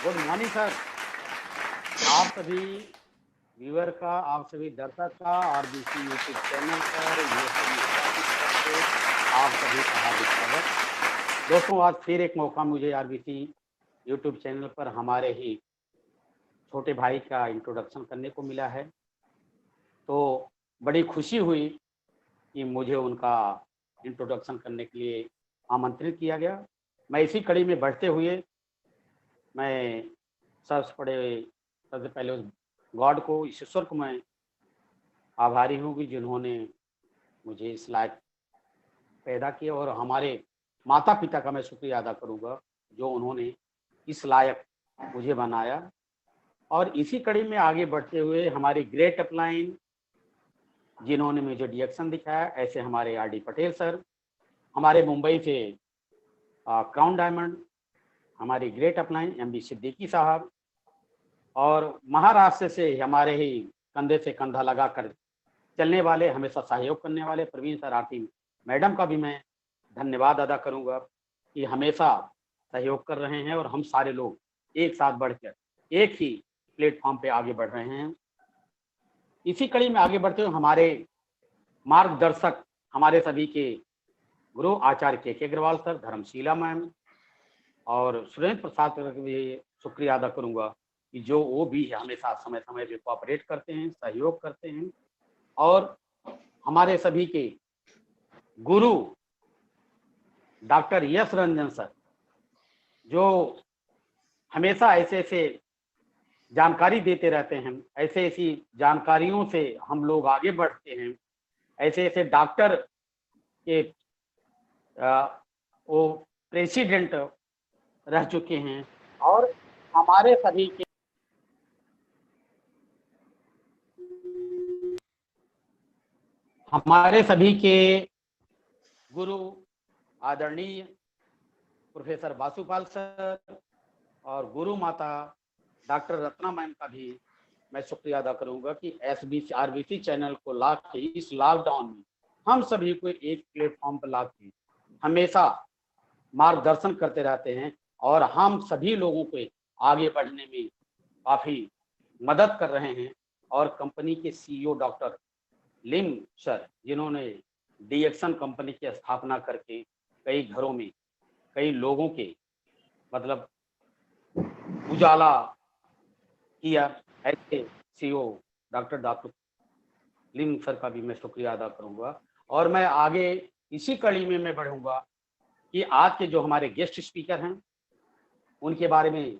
Good morning sir. आप सभी viewer का, आप सभी दर्शक का आरबीसी यूट्यूब चैनल पर ये सभी तरफ से आप सभी का हार्दिक स्वागत। दोस्तों, आज फिर एक मौका मुझे आरबीसी यूट्यूब चैनल पर हमारे ही छोटे भाई का इंट्रोडक्शन करने को मिला है, तो बड़ी खुशी हुई कि मुझे उनका इंट्रोडक्शन करने के लिए आमंत्रित किया गया। मैं इसी कड़ी में बढ़ते हुए मैं सबसे पहले उस गॉड को, इस ईश्वर को मैं आभारी हूँ कि जिन्होंने मुझे इस लायक पैदा किया, और हमारे माता पिता का मैं शुक्रिया अदा करूँगा जो उन्होंने इस लायक मुझे बनाया। और इसी कड़ी में आगे बढ़ते हुए हमारी ग्रेट अपलाइन जिन्होंने मुझे डिरेक्शन दिखाया, ऐसे हमारे आर.डी. पटेल सर, हमारे मुंबई से क्राउन डायमंड हमारी ग्रेट अपलाइन एम.बी. सिद्दीकी साहब, और महाराष्ट्र से हमारे ही कंधे से कंधा लगाकर चलने वाले, हमेशा सहयोग करने वाले प्रवीण सर आरती मैडम का भी मैं धन्यवाद अदा करूंगा कि हमेशा सहयोग कर रहे हैं और हम सारे लोग एक साथ बढ़कर एक ही प्लेटफॉर्म पे आगे बढ़ रहे हैं। इसी कड़ी में आगे बढ़ते हुए हमारे मार्गदर्शक, हमारे सभी के गुरु आचार्य के अग्रवाल सर, धर्मशीला मैम और सुरेंद्र प्रसाद सर का भी शुक्रिया अदा करूंगा कि जो वो भी हमेशा समय समय पे कोऑपरेट करते हैं, सहयोग करते हैं। और हमारे सभी के गुरु डॉक्टर यश रंजन सर, जो हमेशा ऐसे ऐसे जानकारी देते रहते हैं, ऐसे ऐसी जानकारियों से हम लोग आगे बढ़ते हैं। ऐसे ऐसे डॉक्टर के वो प्रेसिडेंट रह चुके हैं, और हमारे सभी के गुरु आदरणीय प्रोफेसर वासुपाल सर और गुरु माता डॉक्टर रत्ना मैम का भी मैं शुक्रिया अदा करूंगा कि आरबीसी चैनल को ला के इस लॉकडाउन में हम सभी को एक प्लेटफॉर्म पर ला के हमेशा मार्गदर्शन करते रहते हैं और हम सभी लोगों को आगे बढ़ने में काफी मदद कर रहे हैं। और कंपनी के सीईओ डॉक्टर लिम सर, जिन्होंने डिएक्शन कंपनी की स्थापना करके कई घरों में कई लोगों के मतलब उजाला किया, ऐसे सीईओ डॉक्टर लिम सर का भी मैं शुक्रिया अदा करूंगा। और मैं आगे इसी कड़ी में मैं बढ़ूंगा कि आज के जो हमारे गेस्ट स्पीकर हैं उनके बारे में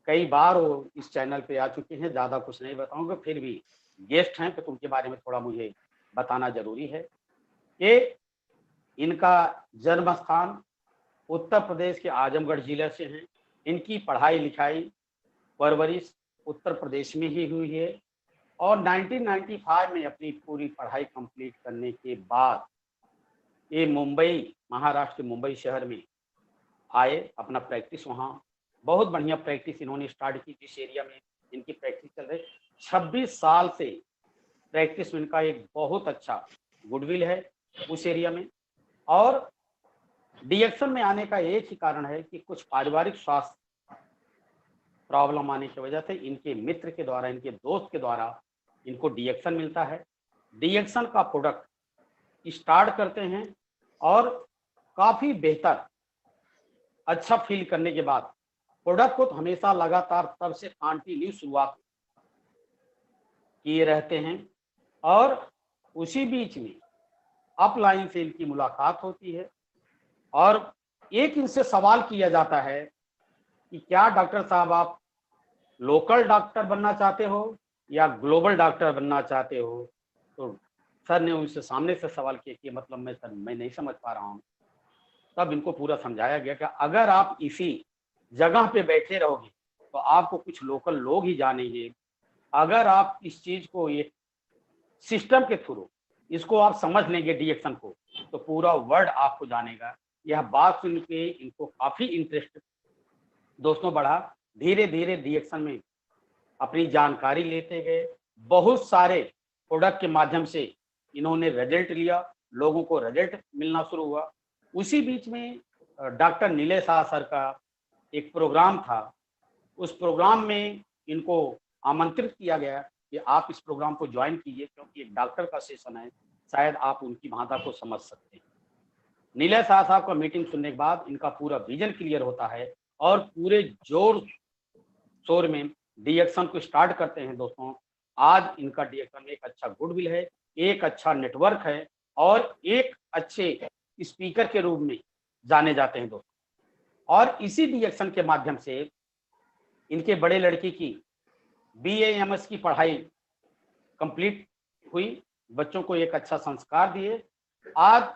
कई बार वो इस चैनल पे आ चुके हैं, ज़्यादा कुछ नहीं बताऊंगा, फिर भी गेस्ट हैं तो उनके बारे में थोड़ा मुझे बताना जरूरी है कि इनका जन्म स्थान उत्तर प्रदेश के आजमगढ़ जिले से हैं। इनकी पढ़ाई लिखाई परवरिश उत्तर प्रदेश में ही हुई है, और 1995 में अपनी पूरी पढ़ाई कंप्लीट करने के बाद ये मुंबई, महाराष्ट्र के मुंबई शहर में आए, अपना प्रैक्टिस वहाँ बहुत बढ़िया प्रैक्टिस इन्होंने स्टार्ट की। जिस एरिया में इनकी प्रैक्टिस चल रही 26 साल से प्रैक्टिस में इनका एक बहुत अच्छा गुडविल है उस एरिया में। और डिएक्शन में आने का एक ही कारण है कि कुछ पारिवारिक स्वास्थ्य प्रॉब्लम आने की वजह से इनके मित्र के द्वारा, इनके दोस्त के द्वारा इनको डिएक्शन मिलता है। डिएक्शन का प्रोडक्ट स्टार्ट करते हैं और काफी बेहतर अच्छा फील करने के बाद प्रोडक्ट को हमेशा लगातार तब से कंटिन्यू शुरुआत किए रहते हैं। और उसी बीच में अपलाइन से इनकी मुलाकात होती है और एक इनसे सवाल किया जाता है कि क्या डॉक्टर साहब आप लोकल डॉक्टर बनना चाहते हो या ग्लोबल डॉक्टर बनना चाहते हो? तो सर ने उनसे सामने से सवाल किया कि मतलब मैं नहीं समझ पा रहा हूँ। तब इनको पूरा समझाया गया कि अगर आप इसी जगह पे बैठे रहोगे तो आपको कुछ लोकल लोग ही जानेंगे। अगर आप इस चीज को, ये सिस्टम के थ्रू इसको आप समझ लेंगे डिएक्शन को, तो पूरा वर्ल्ड आपको जानेगा। यह बात सुन के इनको काफी इंटरेस्ट दोस्तों बढ़ा। धीरे धीरे डिएक्शन में अपनी जानकारी लेते गए, बहुत सारे प्रोडक्ट के माध्यम से इन्होंने रिजल्ट लिया, लोगों को रिजल्ट मिलना शुरू हुआ। उसी बीच में डॉक्टर नीलेश सर का एक प्रोग्राम था, उस प्रोग्राम में इनको आमंत्रित किया गया कि आप इस प्रोग्राम को ज्वाइन कीजिए, क्योंकि एक डॉक्टर का सेशन है, शायद आप उनकी भाषा को समझ सकते हैं। नीलय शाह साहब का मीटिंग सुनने के बाद इनका पूरा विजन क्लियर होता है और पूरे जोर शोर में डीएक्शन को स्टार्ट करते हैं। दोस्तों, आज इनका डीएक्शन एक अच्छा गुडविल है, एक अच्छा नेटवर्क है और एक अच्छे स्पीकर के रूप में जाने जाते हैं दोस्तों। और इसी डीएक्शन के माध्यम से इनके बड़े लड़की की BAMS की पढ़ाई कंप्लीट हुई, बच्चों को एक अच्छा संस्कार दिए। आज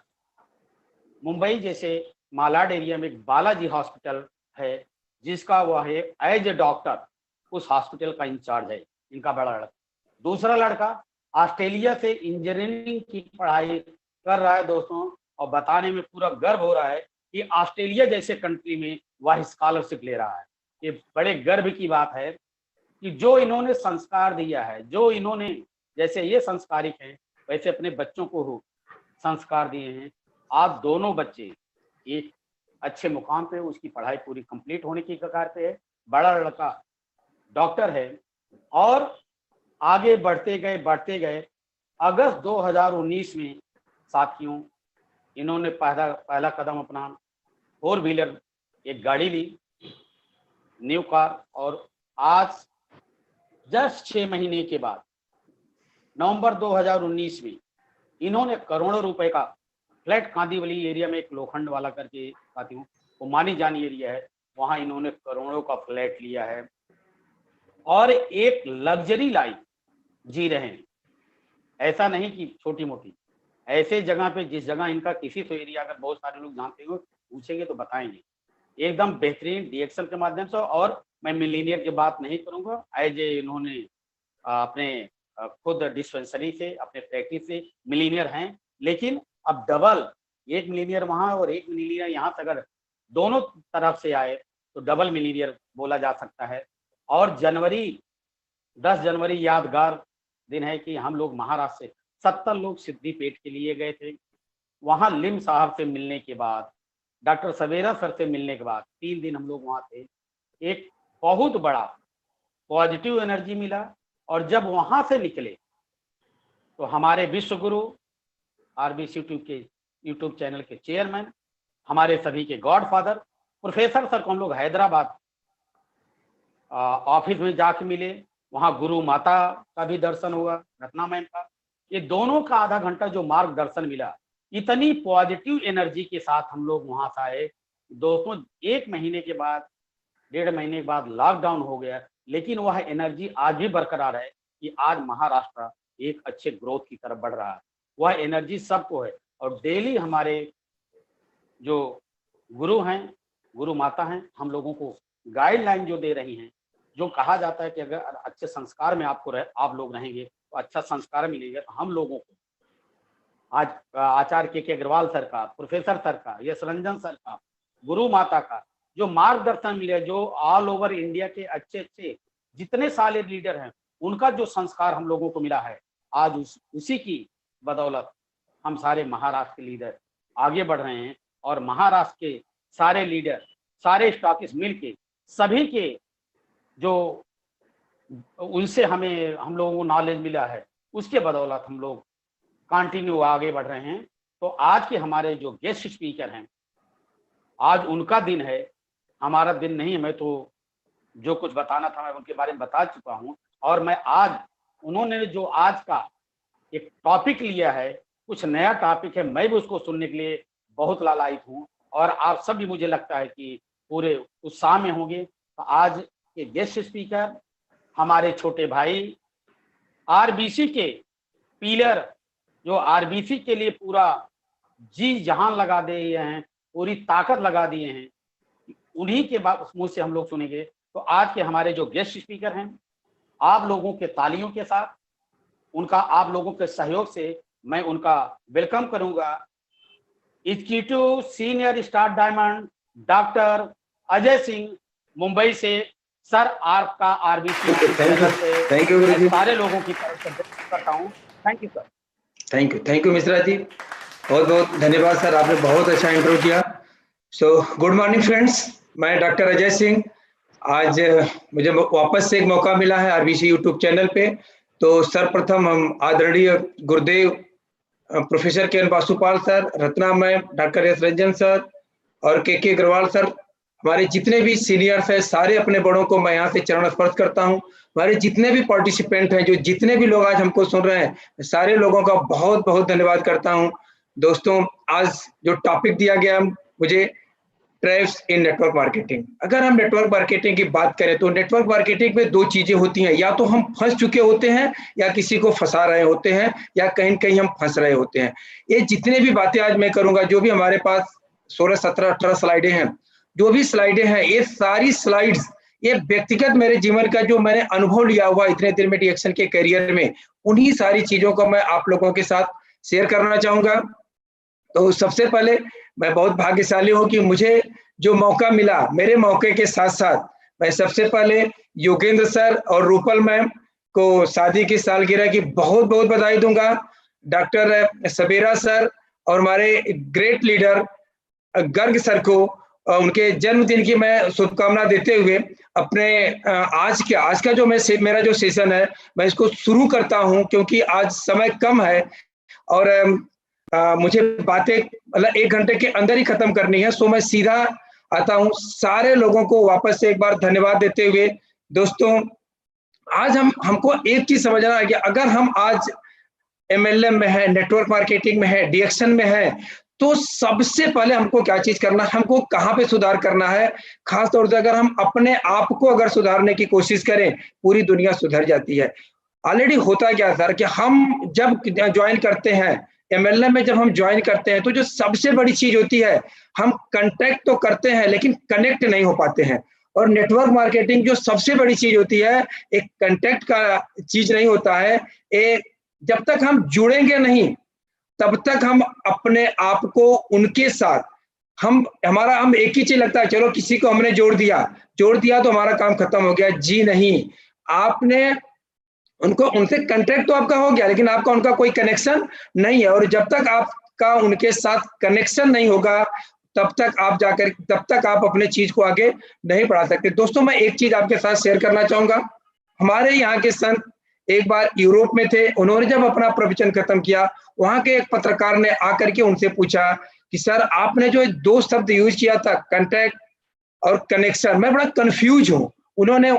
मुंबई जैसे मालाड एरिया में एक बालाजी हॉस्पिटल है, जिसका वह है एज ए डॉक्टर उस हॉस्पिटल का इंचार्ज है इनका बड़ा लड़का। दूसरा लड़का ऑस्ट्रेलिया से इंजीनियरिंग की पढ़ाई कर रहा है दोस्तों, और बताने में पूरा गर्व हो रहा है कि ऑस्ट्रेलिया जैसे कंट्री में वह स्कॉलरशिप ले रहा है। ये बड़े गर्व की बात है कि जो इन्होंने संस्कार दिया है, जो इन्होंने, जैसे ये संस्कारिक हैं वैसे अपने बच्चों को संस्कार दिए हैं। आज दोनों बच्चे एक अच्छे मुकाम पे, उसकी पढ़ाई पूरी कंप्लीट होने की कगार पे है। बड़ा लड़का डॉक्टर है और आगे बढ़ते गए अगस्त 2019 में साथियों इन्होंने पहला कदम अपना 4 व्हीलर एक गाड़ी ली, न्यू कार, और आज जस्ट 6 महीने के बाद नवंबर 2019 में इन्होंने करोड़ों रुपए का फ्लैट कांदीवली एरिया में एक लोखंड वाला करके साथियों वो मानी जानी एरिया है, वहां इन्होंने करोड़ों का फ्लैट लिया है और एक लग्जरी लाइफ जी रहे हैं। ऐसा नहीं कि छोटी मोटी, ऐसे जगह पे जिस जगह इनका किसी तो एरिया अगर बहुत सारे लोग जानते हो पूछेंगे तो बताएंगे, एकदम बेहतरीन डीएक्शन के माध्यम से। और मैं मिलीनियर की बात नहीं करूंगा, एज ए इन्होंने अपने खुद डिस्पेंसरी से अपने प्रैक्टिस से मिलीनियर हैं, लेकिन अब डबल, एक मिलीनियर वहां और एक मिलीनियर यहाँ से अगर दोनों तरफ से आए तो डबल मिलीनियर बोला जा सकता है। और 10 जनवरी यादगार दिन है कि हम लोग महाराष्ट्र से 70 लोग सिद्धिपेट के लिए गए थे। वहां लिम साहब से मिलने के बाद, डॉक्टर सवेरा सर से मिलने के बाद 3 दिन हम लोग वहां थे। एक बहुत बड़ा पॉजिटिव एनर्जी मिला और जब वहां से निकले तो हमारे विश्व गुरु RBC के यूट्यूब चैनल के चेयरमैन, हमारे सभी के गॉडफादर प्रोफेसर सर को हम लोग हैदराबाद ऑफिस में जाके मिले। वहां गुरु माता का भी दर्शन हुआ, रत्ना मैम का। ये दोनों का आधा घंटा जो मार्गदर्शन मिला, इतनी पॉजिटिव एनर्जी के साथ हम लोग वहां से आए दोस्तों। 1 महीने के बाद, 1.5 महीने के बाद लॉकडाउन हो गया, लेकिन वह एनर्जी आज भी बरकरार है कि आज महाराष्ट्र एक अच्छे ग्रोथ की तरफ बढ़ रहा है। वह एनर्जी सबको है और डेली हमारे जो गुरु हैं, गुरु माता हैं, हम लोगों को गाइडलाइन जो दे रही हैं, जो कहा जाता है कि अगर अच्छे संस्कार में आप लोग रहेंगे तो अच्छा संस्कार मिलेगा। तो हम लोगों को आज आचार्य के अग्रवाल सर का, प्रोफेसर सर का, यश रंजन सर का, गुरु माता का जो मार्गदर्शन मिले, जो ऑल ओवर इंडिया के अच्छे अच्छे जितने सारे लीडर हैं, उनका जो संस्कार हम लोगों को मिला है, आज उसी की बदौलत हम सारे महाराष्ट्र के लीडर आगे बढ़ रहे हैं। और महाराष्ट्र के सारे लीडर, सारे स्टॉकिस्ट मिलके सभी के जो उनसे हम लोगों को नॉलेज मिला है, उसके बदौलत हम लोग कंटिन्यू आगे बढ़ रहे हैं। तो आज के हमारे जो गेस्ट स्पीकर हैं, आज उनका दिन है, हमारा दिन नहीं है। मैं तो जो कुछ बताना था मैं उनके बारे में बता चुका हूं। और मैं आज उन्होंने जो आज का एक टॉपिक लिया है, कुछ नया टॉपिक है, मैं भी उसको सुनने के लिए बहुत लालायित हूँ और आप सब भी मुझे लगता है कि पूरे उत्साह में होंगे। तो आज के गेस्ट स्पीकर हमारे छोटे भाई, RBC के पिलर, जो RBC के लिए पूरा जी जहान लगा दिए हैं, पूरी ताकत लगा दिए हैं, उन्हीं के मुंह से हम लोग सुनेंगे। तो आज के हमारे जो गेस्ट स्पीकर हैं, आप लोगों के तालियों के साथ, उनका आप लोगों के सहयोग से मैं उनका वेलकम करूंगा। Executive senior star diamond doctor Ajay Singh Mumbai से। सर आपका RBC थैंक यू गुरु जी, सारे लोगों की तरफ से करता हूँ। Thank you sir. Thank you Mishra ji, बहुत बहुत धन्यवाद सर, आपने बहुत अच्छा इंट्रो किया। सो गुड मॉर्निंग फ्रेंड्स, मैं डॉक्टर अजय सिंह आज मुझे वापस से एक मौका मिला है आरबीसी यूट्यूब चैनल पे। तो सर्वप्रथम हम आदरणीय गुरुदेव professor K N Vasupal sir, Ratna ma'am, doctor S Ranjan sir और के अग्रवाल सर, हमारे जितने भी सीनियर्स हैं, सारे अपने बड़ों को मैं यहाँ से चरण स्पर्श करता हूँ। हमारे जितने भी पार्टिसिपेंट हैं, जो जितने भी लोग आज हमको सुन रहे हैं, सारे लोगों का बहुत बहुत धन्यवाद करता हूँ। दोस्तों, आज जो टॉपिक दिया गया मुझे, ट्रैप्स इन नेटवर्क मार्केटिंग। अगर हम नेटवर्क मार्केटिंग की बात करें तो नेटवर्क मार्केटिंग में दो चीजें होती हैं, या तो हम फंस चुके होते हैं या किसी को फंसा रहे होते हैं या कहीं कहीं हम फंस रहे होते हैं। ये जितने भी बातें आज मैं करूंगा, जो भी हमारे पास 16, 17, 18 स्लाइडें हैं, जो भी स्लाइडें हैं, ये सारी स्लाइड्स ये व्यक्तिगत मेरे जीवन का जो मैंने अनुभव लिया हुआ इतने दिन में डिएक्शन के करियर में, उन्हीं सारी चीजों को मैं आप लोगों के साथ शेयर करना चाहूंगा। तो सबसे पहले मैं बहुत भाग्यशाली हूँ कि मुझे जो मौका मिला, मेरे मौके के साथ साथ मैं सबसे पहले योगेंद्र सर और रूपल मैम को शादी की सालगिरह की बहुत बहुत बधाई दूंगा। डॉक्टर सबेरा सर और हमारे ग्रेट लीडर गर्ग सर को उनके जन्मदिन की मैं शुभकामना देते हुए अपने आज का जो मेरा जो सेशन है, मैं इसको शुरू करता हूं, क्योंकि आज समय कम है और मुझे बातें मतलब 1 घंटे के अंदर ही खत्म करनी है। सो मैं सीधा आता हूं। सारे लोगों को वापस से एक बार धन्यवाद देते हुए, दोस्तों, आज हमको एक चीज समझना है कि अगर हम आज एमएलएम में है, नेटवर्क मार्केटिंग में है, डिएक्शन में है, तो सबसे पहले हमको क्या चीज करना है, हमको कहाँ पे सुधार करना है। खासतौर से अगर हम अपने आप को अगर सुधारने की कोशिश करें, पूरी दुनिया सुधर जाती है। ऑलरेडी होता क्या सर कि हम जब ज्वाइन करते हैं एमएलएम में, जब हम ज्वाइन करते हैं तो जो सबसे बड़ी चीज होती है, हम कंटेक्ट तो करते हैं लेकिन कनेक्ट नहीं हो पाते हैं। और नेटवर्क मार्केटिंग जो सबसे बड़ी चीज होती है, एक कंटेक्ट का चीज नहीं होता है। जब तक हम जुड़ेंगे नहीं, तब तक हम अपने आप को उनके साथ हम एक ही चीज लगता है, चलो किसी को हमने जोड़ दिया तो हमारा काम खत्म हो गया। जी नहीं, आपने उनसे कांटेक्ट तो आपका हो गया, लेकिन आपका उनका कोई कनेक्शन नहीं है। और जब तक आपका उनके साथ कनेक्शन नहीं होगा, तब तक आप अपने चीज को आगे नहीं बढ़ा सकते। दोस्तों, मैं एक चीज आपके साथ शेयर करना चाहूंगा। हमारे यहाँ के संत एक बार यूरोप में थे। उन्होंने जब अपना प्रवचन खत्म किया, वहां के एक पत्रकार ने आकर के उनसे पूछा कि सर, आपने जो 2 शब्द यूज किया था, कांटेक्ट और कनेक्शन, मैं बड़ा कंफ्यूज हूँ। उन्होंने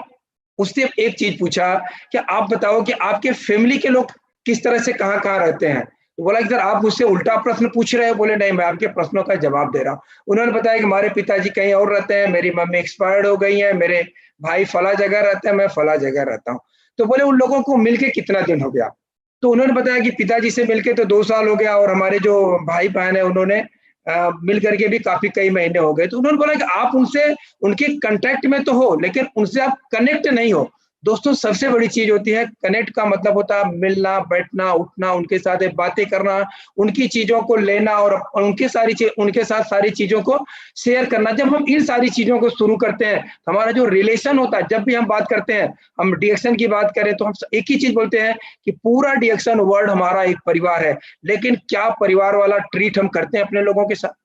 उससे एक चीज पूछा कि आप बताओ कि आपके फैमिली के लोग किस तरह से कहाँ रहते हैं। तो बोला कि सर, आप मुझसे उल्टा प्रश्न पूछ रहे हैं। बोले नहीं, मैं आपके प्रश्नों का जवाब दे रहा हूँ। उन्होंने बताया कि हमारे पिताजी कहीं और रहते हैं, मेरी मम्मी एक्सपायर्ड हो गई है, मेरे भाई फला जगह रहते हैं, मैं फला जगह रहता हूँ। तो बोले उन लोगों को मिलके कितना दिन हो गया। तो उन्होंने बताया कि पिताजी से मिलके तो 2 साल हो गया, और हमारे जो भाई बहन है उन्होंने मिल करके भी काफी कई महीने हो गए। तो उन्होंने बोला कि आप उनके कांटेक्ट में तो हो, लेकिन उनसे आप कनेक्ट नहीं हो। दोस्तों, सबसे बड़ी चीज होती है कनेक्ट का मतलब होता है मिलना, बैठना, उठना, उनके साथ बातें करना, उनकी चीजों को लेना और उनके साथ सारी चीजों को शेयर करना। जब हम इन सारी चीजों को शुरू करते हैं, हमारा जो रिलेशन होता है, जब भी हम बात करते हैं, हम डिएक्शन की बात करें तो हम एक ही चीज बोलते हैं कि पूरा डिएक्शन वर्ल्ड हमारा एक परिवार है। लेकिन क्या परिवार वाला ट्रीट हम करते हैं अपने लोगों के साथ?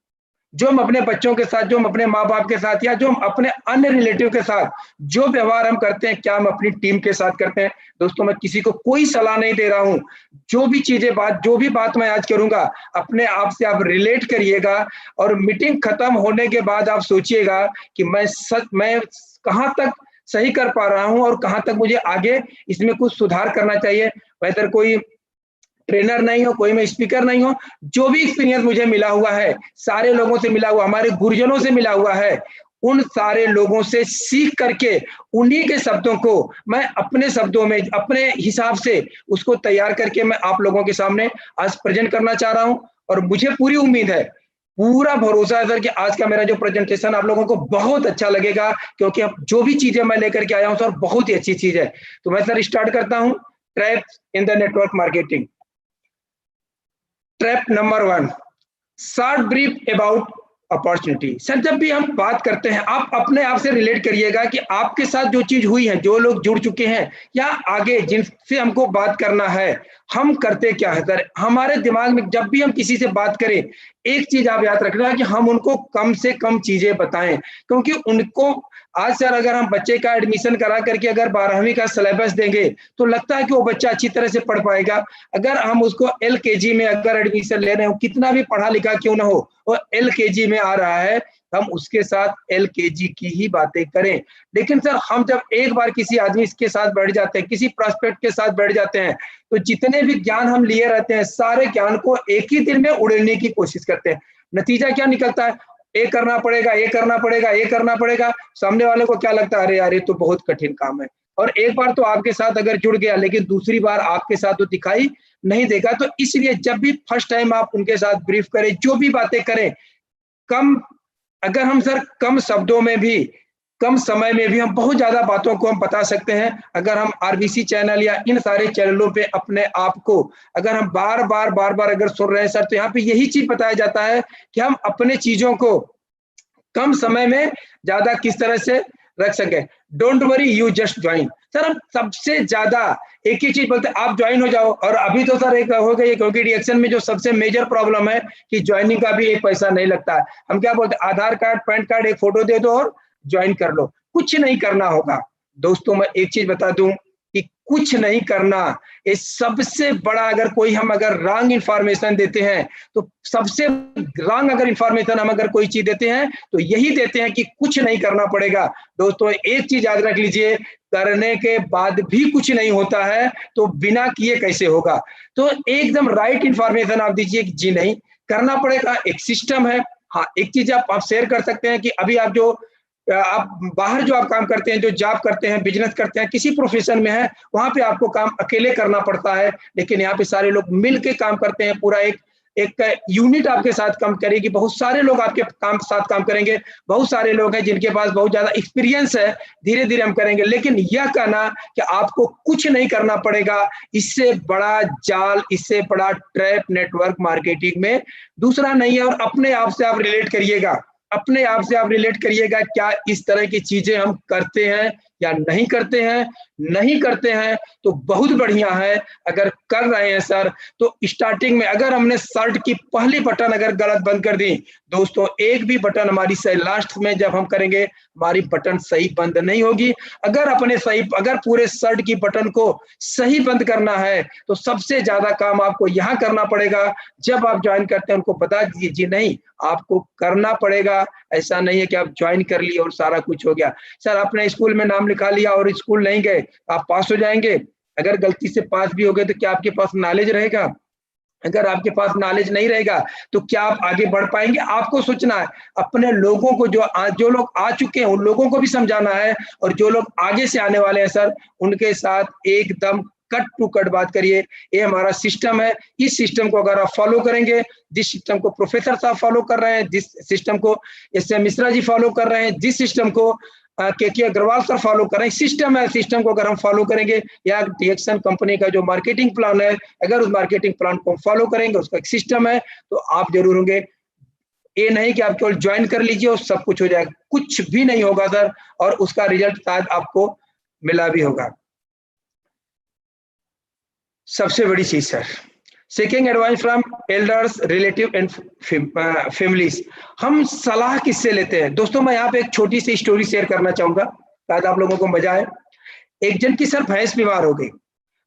जो हम अपने बच्चों के साथ, जो हम अपने माँ बाप के साथ, या जो हम अपने अन्य रिलेटिव के साथ जो व्यवहार हम करते हैं, क्या हम अपनी टीम के साथ करते हैं? दोस्तों, मैं किसी को कोई सलाह नहीं दे रहा हूं। जो भी बात मैं आज करूंगा, अपने आप से आप रिलेट करिएगा, और मीटिंग खत्म होने के बाद आप सोचिएगा कि मैं कहाँ तक सही कर पा रहा हूं और कहाँ तक मुझे आगे इसमें कुछ सुधार करना चाहिए। बेहतर कोई ट्रेनर नहीं हो, कोई मैं स्पीकर नहीं हो, जो भी एक्सपीरियंस मुझे मिला हुआ है, सारे लोगों से मिला हुआ, हमारे गुरुजनों से मिला हुआ है, उन सारे लोगों से सीख करके उन्हीं के शब्दों को मैं अपने शब्दों में, अपने हिसाब से उसको तैयार करके मैं आप लोगों के सामने आज प्रेजेंट करना चाह रहा हूं। और मुझे पूरी उम्मीद है, पूरा भरोसा है सर, कि आज का मेरा जो प्रेजेंटेशन आप लोगों को बहुत अच्छा लगेगा, क्योंकि अब जो भी चीजें मैं लेकर के आया हूं सर, बहुत ही अच्छी चीज है। तो मैं सर स्टार्ट करता हूं। Traps in the network marketing. Trap number 1, short brief about opportunity. Sir, जब भी हम बात करते हैं, आप अपने आप से रिलेट करिएगा कि आपके साथ जो चीज हुई है, जो लोग जुड़ चुके हैं या आगे जिनसे हमको बात करना है, हम करते क्या है सर? हमारे दिमाग में जब भी हम किसी से बात करें, एक चीज आप याद रखना कि हम उनको कम से कम चीजें बताएं, क्योंकि उनको आज सर अगर हम बच्चे का एडमिशन करा करके अगर 12वीं का सिलेबस देंगे तो लगता है कि वो बच्चा अच्छी तरह से पढ़ पाएगा। अगर हम उसको LKG में अगर एडमिशन ले रहे हो, कितना भी पढ़ा लिखा क्यों ना हो, वो LKG में आ रहा है, हम उसके साथ LKG की ही बातें करें। लेकिन सर हम जब एक बार किसी आदमी के साथ बैठ जाते हैं, किसी प्रोस्पेक्ट के साथ बैठ जाते हैं, तो जितने भी ज्ञान हम लिए रहते हैं सारे ज्ञान को एक ही दिन में उड़ेलने की कोशिश करते हैं। नतीजा क्या निकलता है, ये करना पड़ेगा, ये करना पड़ेगा, ये करना पड़ेगा। सामने वाले को क्या लगता है, अरे यार ये तो बहुत कठिन काम है। और एक बार तो आपके साथ अगर जुड़ गया, लेकिन दूसरी बार आपके साथ तो दिखाई नहीं देगा। तो इसलिए जब भी फर्स्ट टाइम आप उनके साथ ब्रीफ करें, जो भी बातें करें, कम अगर हम सर कम शब्दों में भी, कम समय में भी हम बहुत ज्यादा बातों को हम बता सकते हैं। अगर हम RBC चैनल या इन सारे चैनलों पे अपने आप को अगर हम बार बार अगर सुन रहे हैं सर, तो यहाँ पे यही चीज बताया जाता है कि हम अपने चीजों को कम समय में ज्यादा किस तरह से रख सके। Don't worry, you just join. Sir हम सबसे ज्यादा एक ही चीज बोलते हैं, आप ज्वाइन हो जाओ। और अभी तो सर एक हो गई, क्योंकि रिएक्शन में जो सबसे मेजर प्रॉब्लम है कि ज्वाइनिंग का भी एक पैसा नहीं लगता है। हम क्या बोलते हैं, आधार कार्ड, पैन कार्ड, एक फोटो दे दो और ज्वाइन कर लो। कुछ नहीं करना होगा दोस्तों। मैं एक चीज बता दूं कि कुछ नहीं करना, ये सबसे बड़ा, अगर कोई हम अगर रॉन्ग इंफॉर्मेशन देते हैं, तो सबसे रॉन्ग अगर इंफॉर्मेशन हम अगर कोई चीज देते हैं तो यही देते हैं कि कुछ नहीं करना पड़ेगा। दोस्तों एक चीज याद रख लीजिए, करने के बाद भी कुछ नहीं होता है तो बिना किए कैसे होगा। तो एकदम राइट इंफॉर्मेशन आप दीजिए कि जी नहीं करना पड़ेगा, एक सिस्टम है। हाँ एक चीज आप शेयर कर सकते हैं कि अभी आप जो आप बाहर जो आप काम करते हैं, जो जॉब करते हैं, बिजनेस करते हैं, किसी प्रोफेशन में है, वहां पे आपको काम अकेले करना पड़ता है। लेकिन यहाँ पे सारे लोग मिल के काम करते हैं, पूरा एक यूनिट आपके साथ काम करेगी, बहुत सारे लोग आपके साथ काम करेंगे। बहुत सारे लोग हैं जिनके पास बहुत ज्यादा एक्सपीरियंस है, धीरे धीरे हम करेंगे। लेकिन यह कहना कि आपको कुछ नहीं करना पड़ेगा, इससे बड़ा जाल, इससे बड़ा ट्रैप नेटवर्क मार्केटिंग में दूसरा नहीं है। और अपने आप से आप रिलेट करिएगा, अपने आप से आप रिलेट करिएगा, क्या इस तरह की चीजें हम करते हैं या नहीं करते हैं। नहीं करते हैं तो बहुत बढ़िया है, अगर कर रहे हैं सर तो स्टार्टिंग में अगर हमने शर्ट की पहली बटन अगर गलत बंद कर दी, दोस्तों एक भी बटन हमारी सही, लास्ट में जब हम करेंगे हमारी बटन सही बंद नहीं होगी। अगर पूरे शर्ट की बटन को सही बंद करना है तो सबसे ज्यादा काम आपको यहाँ करना पड़ेगा। जब आप ज्वाइन करते हैं उनको बता दीजिए जी नहीं आपको करना पड़ेगा, ऐसा नहीं है कि आप ज्वाइन कर लिए और सारा कुछ हो गया। सर आपने स्कूल में नाम लिखा लिया और स्कूल नहीं गए, आप पास हो जाएंगे। अगर गलती से पास भी हो गए तो क्या आपके पास नॉलेज रहेगा? अगर आपके पास नॉलेज नहीं रहेगा तो क्या आप आगे बढ़ पाएंगे? आपको सोचना है, अपने लोगों को जो लोग आ चुके हैं उन लोगों को भी समझाना है, और जो लोग आगे से आने वाले हैं सर उनके साथ एकदम कट टू कट बात करिए। ये हमारा सिस्टम है, इस सिस्टम को अगर आप फॉलो करेंगे, जिस सिस्टम को प्रोफेसर साहब फॉलो कर रहे हैं, जिस सिस्टम को SM मिश्रा जी फॉलो कर रहे हैं, जिस सिस्टम को KK अग्रवाल सर फॉलो कर रहे हैं, सिस्टम है, सिस्टम को अगर हम फॉलो करेंगे, या डिएक्शन कंपनी का जो मार्केटिंग प्लान है, अगर उस मार्केटिंग प्लान को फॉलो करेंगे, उसका एक सिस्टम है, तो आप जरूर होंगे। ये नहीं कि आप केवल ज्वाइन कर लीजिए और सब कुछ हो जाएगा, कुछ भी नहीं होगा सर, और उसका रिजल्ट शायद आपको मिला भी होगा। सबसे बड़ी चीज sir, seeking advice from elders, relative and families। हम सलाह किससे लेते हैं? दोस्तों मैं यहाँ पे एक छोटी सी स्टोरी शेयर करना चाहूंगा, शायद आप लोगों को मजा आए। एक जन की सर भैंस बीमार हो गई,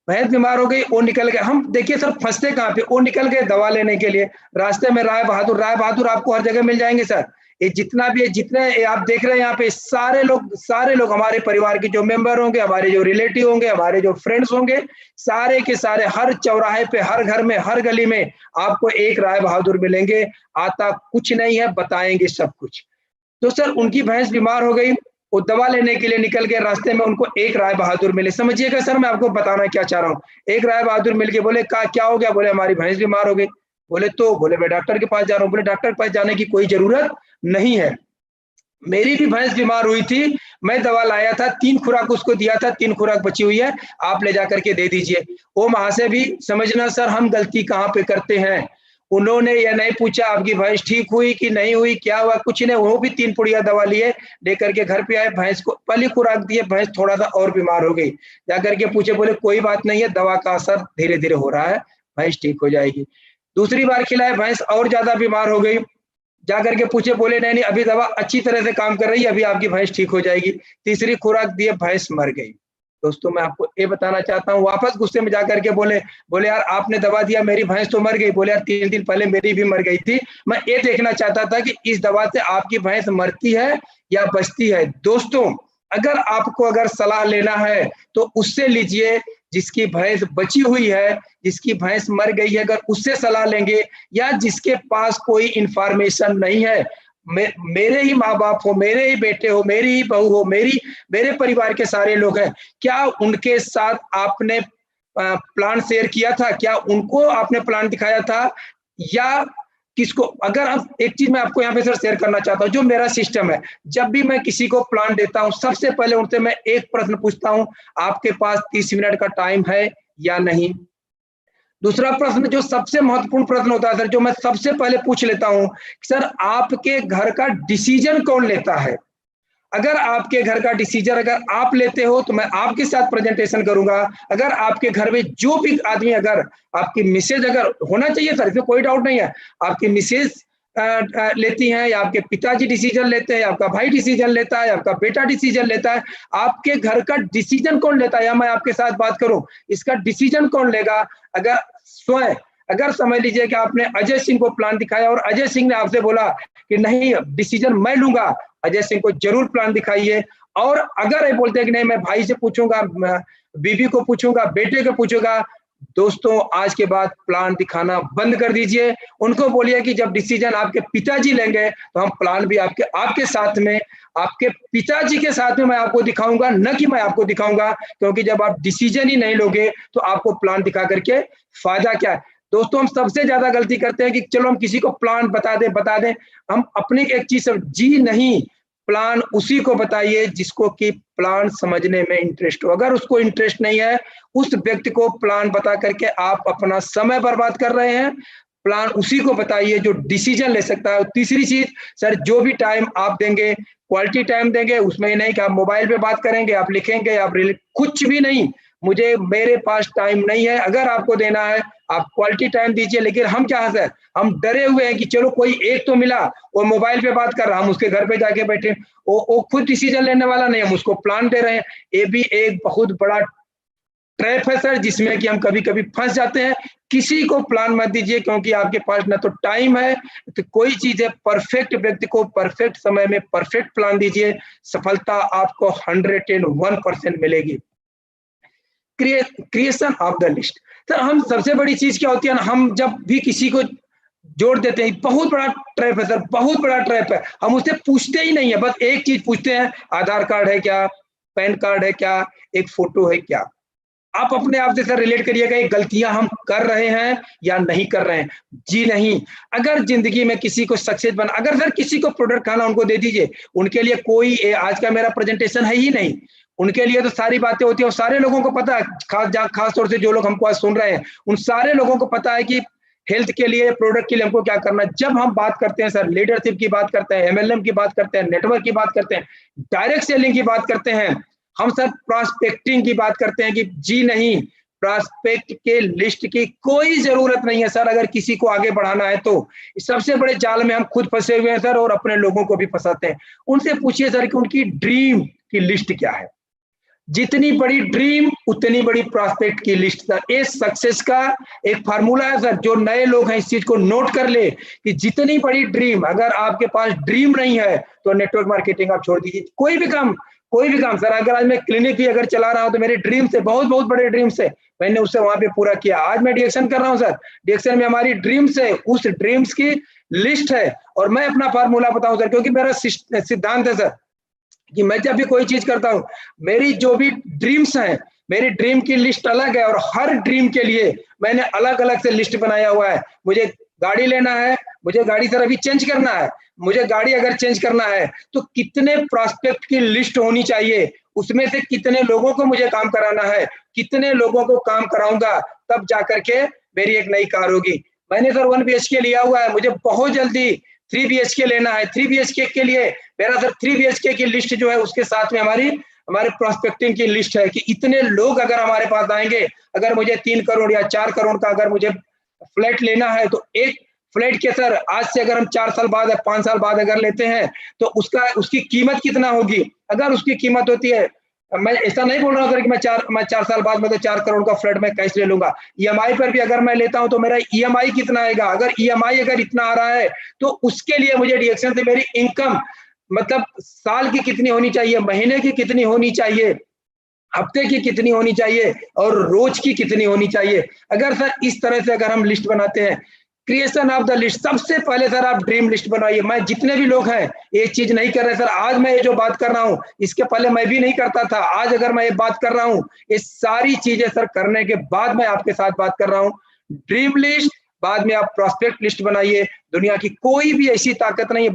भैंस बीमार हो गई, वो निकल गए। हम देखिए सर फंसते कहाँ पे, वो निकल गए दवा लेने के लिए। रास्ते में राय बहादुर आपको हर जगह मिल जाएंगे सर। ये जितना भी है, जितने आप देख रहे हैं यहाँ पे, सारे लोग हमारे परिवार के जो मेंबर होंगे, हमारे जो रिलेटिव होंगे, हमारे जो फ्रेंड्स होंगे, सारे के सारे हर चौराहे पे, हर घर में, हर गली में आपको एक राय बहादुर मिलेंगे। आता कुछ नहीं है, बताएंगे सब कुछ। तो सर उनकी भैंस बीमार हो गई, वो दवा लेने के लिए निकल गए, रास्ते में उनको एक राय बहादुर मिले। समझिएगा सर मैं आपको बताना क्या चाह रहा हूँ। एक राय बहादुर मिल के बोले क्या हो गया? बोले हमारी भैंस बीमार हो गई। बोले मैं डॉक्टर के पास जा रहा हूँ। बोले डॉक्टर के पास जाने की कोई जरूरत नहीं है, मेरी भी भैंस बीमार हुई थी, मैं दवा लाया था, 3 खुराक उसको दिया था, 3 खुराक बची हुई है, आप ले जा करके दे दीजिए। वो वहां से भी समझना सर हम गलती कहाँ पे करते हैं। उन्होंने ये नहीं पूछा आपकी भैंस ठीक हुई कि नहीं हुई, क्या हुआ, कुछ नहीं। वो भी 3 पुड़िया दवा लिए, लेकर के घर पे आए, भैंस को पहली खुराक दिए, भैंस थोड़ा सा और बीमार हो गई। जाकर के पूछे, बोले कोई बात नहीं है, दवा का असर धीरे धीरे हो रहा है, भैंस ठीक हो जाएगी। दूसरी बार खिलाए, भैंस और ज्यादा बीमार हो गई, जाकर के पूछे, बोले नहीं नहीं अभी दवा अच्छी तरह से काम कर रही है, अभी आपकी भैंस ठीक हो जाएगी। तीसरी खुराक दिए, भैंस मर गई। दोस्तों मैं आपको ये बताना चाहता हूँ, वापस गुस्से में जाकर के बोले यार आपने दवा दिया, मेरी भैंस तो मर गई। बोले यार 3 दिन पहले मेरी भी मर गई थी, मैं ये देखना चाहता था कि इस दवा से आपकी भैंस मरती है या बचती है। दोस्तों अगर आपको अगर सलाह लेना है तो उससे लीजिए जिसकी भैंस बची हुई है, जिसकी भैंस मर गई है, अगर उससे सलाह लेंगे, या जिसके पास कोई इंफॉर्मेशन नहीं है, मेरे ही माँ बाप हो, मेरे ही बेटे हो, मेरी ही बहू हो, मेरे परिवार के सारे लोग हैं, क्या उनके साथ आपने प्लान शेयर किया था? क्या उनको आपने प्लान दिखाया था या किसको? अगर आप एक चीज मैं आपको यहाँ पे सर शेयर करना चाहता हूँ, जो मेरा सिस्टम है, जब भी मैं किसी को प्लान देता हूँ, सबसे पहले उनसे मैं एक प्रश्न पूछता हूँ, आपके पास 30 मिनट का टाइम है या नहीं? दूसरा प्रश्न जो सबसे महत्वपूर्ण प्रश्न होता है सर, जो मैं सबसे पहले पूछ लेता हूँ, सर आपके घर का डिसीजन कौन लेता है? अगर आपके घर का डिसीजन अगर आप लेते हो तो मैं आपके साथ प्रेजेंटेशन करूंगा। अगर आपके घर में जो भी आदमी, अगर आपकी मिसेज अगर होना चाहिए सर, इसमें कोई डाउट नहीं है, आपकी मिसेज लेती हैं या आपके पिताजी डिसीजन लेते हैं, आपका भाई डिसीजन लेता है, आपका बेटा डिसीजन लेता है, आपके घर का डिसीजन कौन लेता है? या मैं आपके साथ बात करूं, इसका डिसीजन कौन लेगा? अगर स्वयं, अगर समझ लीजिए कि आपने अजय सिंह को प्लान दिखाया और अजय सिंह ने आपसे बोला कि नहीं डिसीजन मैं लूंगा, अजय सिंह को जरूर प्लान दिखाइए। और अगर ये बोलते हैं कि नहीं मैं भाई से पूछूंगा, बीबी को पूछूंगा, बेटे को पूछूंगा, दोस्तों आज के बाद प्लान दिखाना बंद कर दीजिए। उनको बोलिए कि जब डिसीजन आपके पिताजी लेंगे तो हम प्लान भी आपके साथ में, आपके पिताजी के साथ में मैं आपको दिखाऊंगा, न कि मैं आपको दिखाऊंगा, क्योंकि जब आप डिसीजन ही नहीं लोगे तो आपको प्लान दिखा करके फायदा क्या है? दोस्तों हम सबसे ज्यादा गलती करते हैं कि चलो हम किसी को प्लान बता दें, हम अपनी एक चीज जी नहीं, प्लान उसी को बताइए जिसको कि प्लान समझने में इंटरेस्ट हो। अगर उसको इंटरेस्ट नहीं है, उस व्यक्ति को प्लान बता करके आप अपना समय बर्बाद कर रहे हैं। प्लान उसी को बताइए जो डिसीजन ले सकता है। तीसरी चीज सर, जो भी टाइम आप देंगे क्वालिटी टाइम देंगे, उसमें ही नहीं कि आप मोबाइल पे बात करेंगे, आप लिखेंगे, आप कुछ भी नहीं, मेरे पास टाइम नहीं है। अगर आपको देना है आप क्वालिटी टाइम दीजिए, लेकिन हम क्या है, हम डरे हुए हैं कि चलो कोई एक तो मिला, वो मोबाइल पे बात कर रहा, हम उसके घर पे जाके बैठे, वो खुद डिसीजन लेने वाला नहीं, हम उसको प्लान दे रहे हैं। ये भी एक बहुत बड़ा ट्रैप है सर, जिसमें कि हम कभी कभी फंस जाते हैं। किसी को प्लान मत दीजिए, क्योंकि आपके पास ना तो टाइम है तो कोई चीज है। परफेक्ट व्यक्ति को परफेक्ट समय में परफेक्ट प्लान दीजिए, सफलता आपको 101% मिलेगी। Creation of the list sir, हम सबसे बड़ी चीज क्या होती है ना, हम जब भी किसी को जोड़ देते हैं, बहुत बड़ा ट्रैप है सर, बहुत बड़ा ट्रैप है। हम उससे पूछते ही नहीं है, बस एक चीज पूछते हैं, आधार कार्ड है क्या, पैन कार्ड है क्या, एक फोटो है क्या। आप अपने आप से सर रिलेट करिएगा, ये गलतियां हम कर रहे हैं या नहीं कर रहे हैं? जी नहीं। अगर जिंदगी में किसी को सक्सेस बना, अगर सर किसी को प्रोडक्ट खाना उनको दे दीजिए, उनके लिए कोई आज का मेरा प्रेजेंटेशन है ही नहीं, उनके लिए तो सारी बातें होती है और सारे लोगों को पता है, खास तौर से जो लोग हमको आज सुन रहे हैं, उन सारे लोगों को पता है कि हेल्थ के लिए, प्रोडक्ट के लिए हमको क्या करना है। जब हम बात करते हैं सर लीडरशिप की बात करते हैं, MLM की बात करते हैं, नेटवर्क की बात करते हैं, डायरेक्ट सेलिंग की बात करते हैं, हम सर प्रॉस्पेक्टिंग की बात करते हैं कि जी नहीं, प्रॉस्पेक्ट के लिस्ट की कोई जरूरत नहीं है सर। अगर किसी को आगे बढ़ाना है तो सबसे बड़े जाल में हम खुद फंसे हुए हैं सर, और अपने लोगों को भी फंसाते हैं। उनसे पूछिए सर कि उनकी ड्रीम की लिस्ट क्या है। जितनी बड़ी ड्रीम उतनी बड़ी प्रॉस्पेक्ट की लिस्ट सर। ये सक्सेस का एक फार्मूला है सर, जो नए लोग हैं इस चीज को नोट कर ले कि जितनी बड़ी ड्रीम, अगर आपके पास ड्रीम नहीं है तो नेटवर्क मार्केटिंग आप छोड़ दीजिए। कोई भी काम सर, अगर आज मैं क्लिनिक भी अगर चला रहा हूं तो मेरे ड्रीम से, बहुत बहुत बड़े ड्रीम से मैंने उससे वहां पे पूरा किया। आज मैं डिएक्शन कर रहा हूं सर, डिएक्शन में हमारी ड्रीम्स है, उस ड्रीम्स की लिस्ट है। और मैं अपना फार्मूला बताऊं सर, क्योंकि मेरा सिद्धांत है सर कि मैं जब भी कोई चीज करता हूं, मेरी जो भी ड्रीम्स हैं, मेरी ड्रीम की लिस्ट अलग है, और हर ड्रीम के लिए मैंने अलग अलग से लिस्ट बनाया हुआ है। मुझे गाड़ी लेना है, मुझे गाड़ी सर अभी चेंज करना है, मुझे गाड़ी अगर चेंज करना है तो कितने प्रॉस्पेक्ट की लिस्ट होनी चाहिए, उसमें से कितने लोगों को मुझे काम कराना है, कितने लोगों को काम कराऊंगा, तब जाकर के मेरी एक नई कार होगी। मैंने सर 1 BHK लिया हुआ है, मुझे बहुत जल्दी 3 BHK लेना है। 3 BHK के लिए मेरा सर 3 BHK की लिस्ट जो है, उसके साथ में हमारे प्रॉस्पेक्टिंग की लिस्ट है कि इतने लोग अगर हमारे पास आएंगे, अगर मुझे 3 करोड़ या 4 करोड़ का अगर मुझे फ्लैट लेना है तो एक फ्लैट के सर आज से अगर हम 4 साल बाद या 5 साल बाद अगर लेते हैं तो उसकी कीमत कितना होगी? अगर उसकी कीमत होती है, मैं ऐसा नहीं बोल रहा हूँ सर कि मैं 4 साल बाद मतलब 4 करोड़ का फ्लैट मैं कैश ले लूंगा। ईएमआई पर भी अगर मैं लेता हूं तो मेरा ईएमआई कितना आएगा? अगर ईएमआई अगर इतना आ रहा है तो उसके लिए मुझे डिडक्शन से मेरी इनकम मतलब साल की कितनी होनी चाहिए, महीने की कितनी होनी चाहिए, हफ्ते की कितनी होनी चाहिए और रोज की कितनी होनी चाहिए। अगर सर इस तरह से अगर हम लिस्ट बनाते हैं, क्रिएशन ऑफ द लिस्ट, सबसे पहले सर आप ड्रीम लिस्ट बनवाइए। मैं जितने भी लोग हैं ये चीज नहीं कर रहे सर, आज मैं ये जो बात कर रहा हूँ इसके पहले मैं भी नहीं करता था, आज अगर मैं ये बात कर रहा हूँ ये सारी चीजें सर करने के बाद मैं आपके साथ बात कर रहा हूँ। ड्रीम लिस्ट, बाद में आप प्रॉस्पेक्ट लिस्ट बनाइए। दुनिया की कोई भी ऐसी ताकत नहीं है।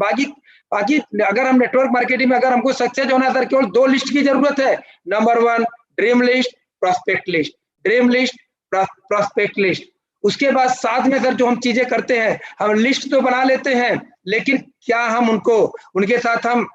बाकी अगर हम नेटवर्क मार्केटिंग में अगर हमको सक्सेस होना है सर, केवल 2 लिस्ट की जरूरत है। Number 1 dream list, prospect list, dream list, prospect list. उसके बाद साथ में सर जो हम चीजें करते हैं, हम लिस्ट तो बना लेते हैं लेकिन क्या हम उनके साथ हम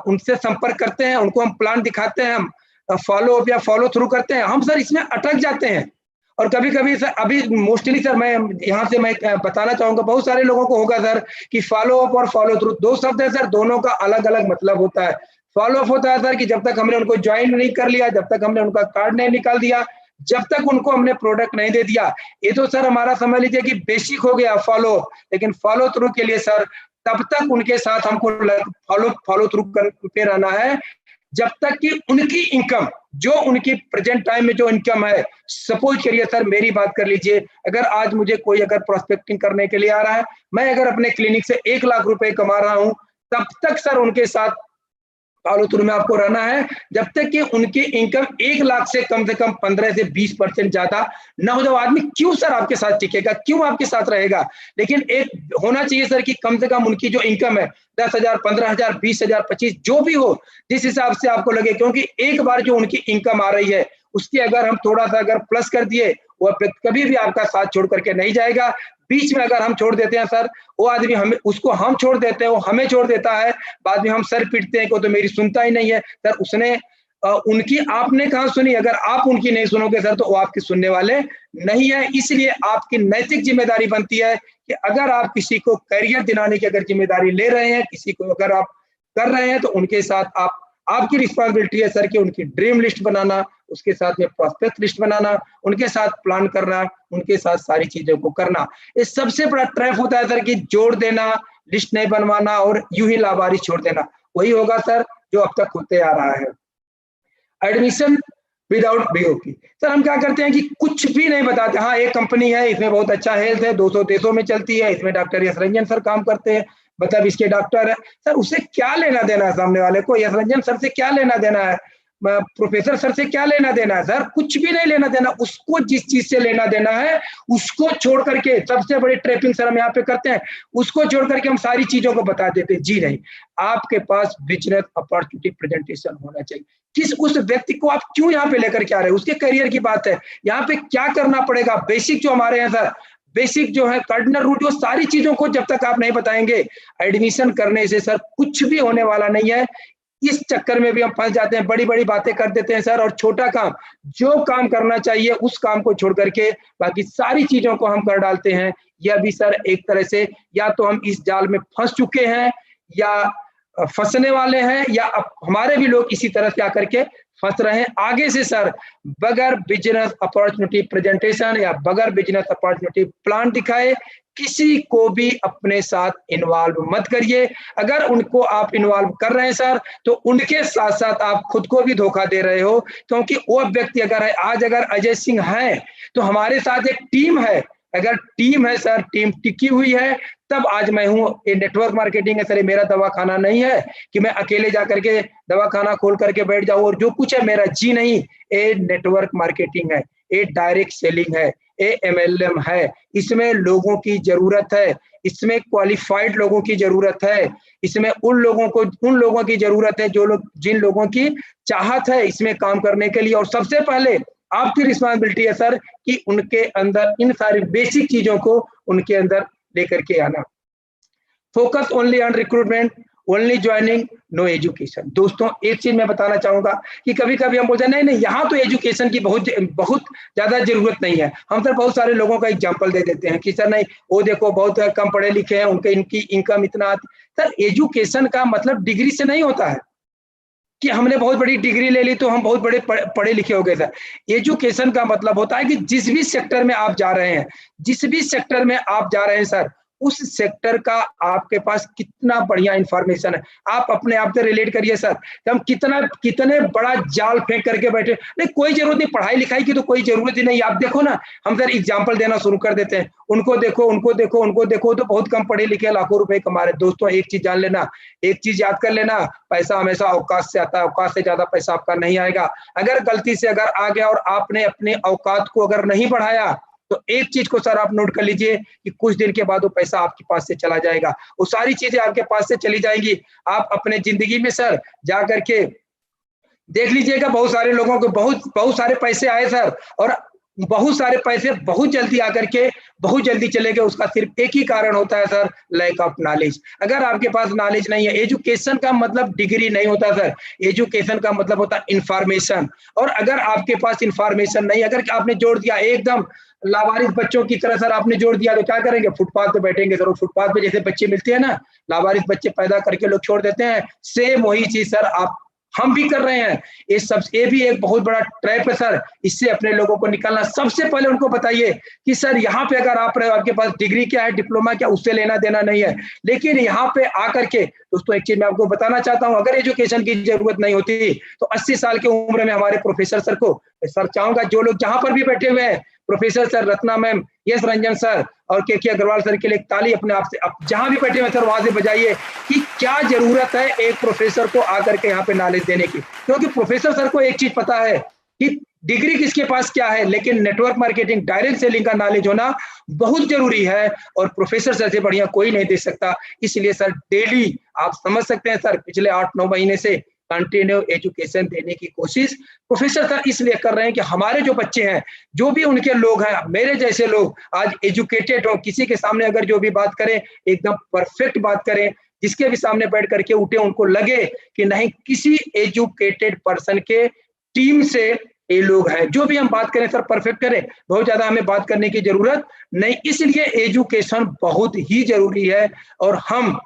उनसे संपर्क करते हैं, उनको हम प्लान दिखाते हैं, हम फॉलो अप या फॉलो थ्रू करते हैं? हम सर इसमें अटक जाते हैं। और कभी कभी सर अभी मोस्टली सर मैं यहाँ से मैं बताना चाहूंगा, बहुत सारे लोगों को होगा सर कि फॉलो अप और फॉलो थ्रू 2 शब्द है सर, दोनों का अलग अलग मतलब होता है। फॉलो अप होता है सर कि जब तक हमने उनको ज्वाइन नहीं कर लिया, जब तक हमने उनका कार्ड नहीं निकाल दिया, जब तक उनको हमने प्रोडक्ट नहीं दे दिया, ये तो सर हमारा समझ लीजिए कि बेसिक हो गया फॉलो। लेकिन फॉलो थ्रू के लिए सर तब तक उनके साथ हमको फॉलो थ्रू करते रहना है जब तक कि उनकी इनकम, जो उनकी प्रेजेंट टाइम में जो इनकम है, सपोज करिए सर मेरी बात कर लीजिए, अगर आज मुझे कोई अगर प्रोस्पेक्टिंग करने के लिए आ रहा है, मैं अगर अपने क्लिनिक से 1 लाख रुपए कमा रहा हूं, तब तक सर उनके साथ फॉलो थ्रू में आपको रहना है जब तक कि उनकी इनकम 1 लाख से कम 15 से 20% ज्यादा ना हो। जब आदमी क्यों सर आपके साथ टिकेगा, क्यों आपके साथ रहेगा? लेकिन एक होना चाहिए सर कि कम से कम उनकी जो इनकम है 10,000, 15,000, 20,000, 25 जो भी हो, जिस हिसाब से आपको लगे, क्योंकि एक बार जो उनकी इनकम आ रही है उसकी अगर हम थोड़ा सा अगर प्लस कर दिए, वह कभी भी आपका साथ छोड़ करके नहीं जाएगा। बीच में अगर हम छोड़ देते हैं सर, वो आदमी उसको हम छोड़ देते हैं, वो हमें छोड़ देता है, बाद में हम सर पीटते हैं कि तो मेरी सुनता ही नहीं है। सर उसने उनकी आपने कहाँ सुनी? अगर आप उनकी नहीं सुनोगे सर तो वो आपकी सुनने वाले नहीं है। इसलिए आपकी नैतिक जिम्मेदारी बनती है कि अगर आप किसी को करियर दिलाने की अगर जिम्मेदारी ले रहे हैं, किसी को अगर आप कर रहे हैं, तो उनके साथ आपकी रिस्पॉन्सिबिलिटी है सर कि उनकी ड्रीम लिस्ट बनाना, उसके साथ में प्रॉस्पेक्ट लिस्ट बनाना, उनके साथ प्लान करना, उनके साथ सारी चीजों को करना। ये सबसे बड़ा ट्रैप होता है सर कि जोड़ देना, लिस्ट नहीं बनवाना और यूं ही लावारिस छोड़ देना। वही होगा सर जो अब तक होते आ रहा है। एडमिशन विदाउट बीओपी, सर हम क्या करते हैं कि कुछ भी नहीं बताते। हाँ, एक कंपनी है, इसमें बहुत अच्छा हेल्थ है, 200 देशों में चलती है, इसमें डॉक्टर यश रंजन सर काम करते हैं, मतलब इसके डॉक्टर है। सर उसे क्या लेना देना है? सामने वाले को यश रंजन सर से क्या लेना देना है? प्रोफेसर सर से क्या लेना देना है? सर कुछ भी नहीं लेना देना। उसको जिस चीज से लेना देना है उसको छोड़ करके, सबसे बड़ी ट्रैपिंग सर हम यहाँ पे करते हैं, उसको छोड़ करके हम सारी चीजों को बता देते हैं। जी नहीं, आपके पास बिजनेस अपॉर्चुनिटी प्रेजेंटेशन होना चाहिए। किस उस व्यक्ति को आप क्यों यहाँ पे लेकर के आ रहे हैं, उसके करियर की बात है। यहाँ पे क्या करना पड़ेगा, बेसिक जो हमारे हैं सर, बेसिक जो है कार्डिनल रूट, वो सारी चीजों को जब तक आप नहीं बताएंगे, एडमिशन करने से सर कुछ भी होने वाला नहीं है। इस चक्कर में भी हम फंस जाते हैं, बड़ी बड़ी बातें कर देते हैं सर, और छोटा काम, जो काम करना चाहिए उस काम को छोड़ करके बाकी सारी चीजों को हम कर डालते हैं। यह भी सर एक तरह से या तो हम इस जाल में फंस चुके हैं या फंसने वाले हैं, या हमारे भी लोग इसी तरह से आकर के फंस रहे हैं। आगे से सर बगैर बिजनेस अपॉर्चुनिटी प्रेजेंटेशन या बगैर बिजनेस अपॉर्चुनिटी प्लान दिखाए किसी को भी अपने साथ इन्वॉल्व मत करिए। अगर उनको आप इन्वॉल्व कर रहे हैं सर, तो उनके साथ साथ आप खुद को भी धोखा दे रहे हो, क्योंकि वो व्यक्ति अगर है, आज अगर अजय सिंह है तो हमारे साथ एक टीम है। अगर टीम है सर, टीम टिकी हुई है, तब आज मैं हूँ। ये नेटवर्क मार्केटिंग है सर, ये मेरा दवाखाना नहीं है कि मैं अकेले जाकर के दवाखाना खोल करके बैठ जाऊं और जो कुछ है मेरा। जी नहीं, ये नेटवर्क मार्केटिंग है, ये डायरेक्ट सेलिंग है, ये MLM है। इसमें लोगों की जरूरत है, इसमें क्वालिफाइड लोगों की जरूरत है, इसमें उन लोगों की जरूरत है जिन लोगों की चाहत है इसमें काम करने के लिए। और सबसे पहले आपकी रिस्पॉन्सिबिलिटी है सर कि उनके अंदर इन सारी बेसिक चीजों को उनके अंदर लेकर के आना। Focus only on recruitment, only joining no education. दोस्तों एक चीज मैं बताना चाहूंगा कि कभी कभी हम बोलते हैं नहीं नहीं यहाँ तो एजुकेशन की बहुत बहुत ज्यादा जरूरत नहीं है। हम सर बहुत सारे लोगों का एग्जांपल दे देते हैं कि सर नहीं वो देखो बहुत कम पढ़े लिखे हैं, उनके इनकी इनकम इतना आती। सर एजुकेशन का मतलब डिग्री से नहीं होता है कि हमने बहुत बड़ी डिग्री ले ली तो हम बहुत बड़े पढ़े लिखे हो गए। सर एजुकेशन का मतलब होता है कि जिस भी सेक्टर में आप जा रहे हैं, जिस भी सेक्टर में आप जा रहे हैं सर, उस सेक्टर का आपके पास कितना बढ़िया इंफॉर्मेशन है। आप अपने आप से रिलेट करिए सर, हम कितने बड़ा जाल फेंक करके बैठे। नहीं कोई जरूरत नहीं, पढ़ाई लिखाई की तो कोई जरूरत ही नहीं। आप देखो ना, हम सर एग्जाम्पल देना शुरू कर देते हैं, उनको देखो उनको देखो उनको देखो, तो बहुत कम पढ़े लिखे लाखों रुपए कमा रहे। दोस्तों एक चीज जान लेना, एक चीज याद कर लेना, पैसा हमेशा औकात से आता है, औकात से ज्यादा पैसा आपका नहीं आएगा। अगर गलती से अगर आ गया और आपने अपने औकात को अगर नहीं बढ़ाया तो एक चीज को सर आप नोट कर लीजिए कि कुछ दिन के बाद वो पैसा आपके पास से चला जाएगा, वो सारी चीजें आपके पास से चली जाएंगी। आप अपने जिंदगी में सर जा करके देख लीजिएगा, बहुत सारे लोगों को बहुत सारे पैसे आए सर, और बहुत सारे पैसे बहुत जल्दी आकर के बहुत जल्दी चले गए। उसका सिर्फ एक ही कारण होता है सर, लैक ऑफ नॉलेज। अगर आपके पास नॉलेज नहीं है, एजुकेशन का मतलब डिग्री नहीं होता सर, एजुकेशन का मतलब होता है इंफॉर्मेशन। और अगर आपके पास इंफॉर्मेशन नहीं, अगर आपने जोड़ दिया एकदम लावारिस बच्चों की तरह सर, आपने जोड़ दिया तो क्या करेंगे, फुटपाथ पे बैठेंगे सर। फुटपाथ पे जैसे बच्चे मिलते हैं ना, लावारिस बच्चे पैदा करके लोग छोड़ देते हैं, सेम वही चीज सर हम भी कर रहे हैं। ये भी एक बहुत बड़ा ट्रैप है सर, इससे अपने लोगों को निकालना। सबसे पहले उनको बताइए कि सर यहाँ पे अगर आप रहे हो, आपके पास डिग्री क्या है, डिप्लोमा क्या, उससे लेना देना नहीं है। लेकिन यहाँ पे आकर के दोस्तों एक चीज मैं आपको बताना चाहता हूँ, अगर एजुकेशन की जरूरत नहीं होती तो 80 साल की उम्र में हमारे प्रोफेसर सर को सर चाहूंगा, जो लोग जहां पर भी बैठे हुए हैं, professor sir, Ratna ma'am, yes Ranjan sir और के अग्रवाल सर के लिए ताली अपने आप से, आप जहां भी बैठे हुए सर वहां से बजाइए कि क्या जरूरत है एक प्रोफेसर को आकर के यहाँ पे नॉलेज देने की। क्योंकि प्रोफेसर सर को एक चीज पता है कि डिग्री किसके पास क्या है, लेकिन नेटवर्क मार्केटिंग, डायरेक्ट सेलिंग का नॉलेज होना बहुत जरूरी है, और प्रोफेसर सर से बढ़िया कोई नहीं दे सकता। इसलिए सर डेली आप समझ सकते हैं सर, पिछले 8-9 महीने से कंटिन्यू एजुकेशन देने की कोशिश प्रोफेसर सर इसलिए कर रहे हैं कि हमारे जो बच्चे हैं, जो भी उनके लोग हैं, मेरे जैसे लोग आज एजुकेटेड हो, किसी के सामने अगर जो भी बात करें एकदम परफेक्ट बात करें, जिसके भी सामने बैठ करके उठे उनको लगे कि नहीं किसी एजुकेटेड पर्सन के टीम से ये लोग हैं। जो भी हम बात करें सर परफेक्ट करें, बहुत ज्यादा हमें बात करने की जरूरत नहीं। इसलिए एजुकेशन बहुत ही जरूरी है, और हम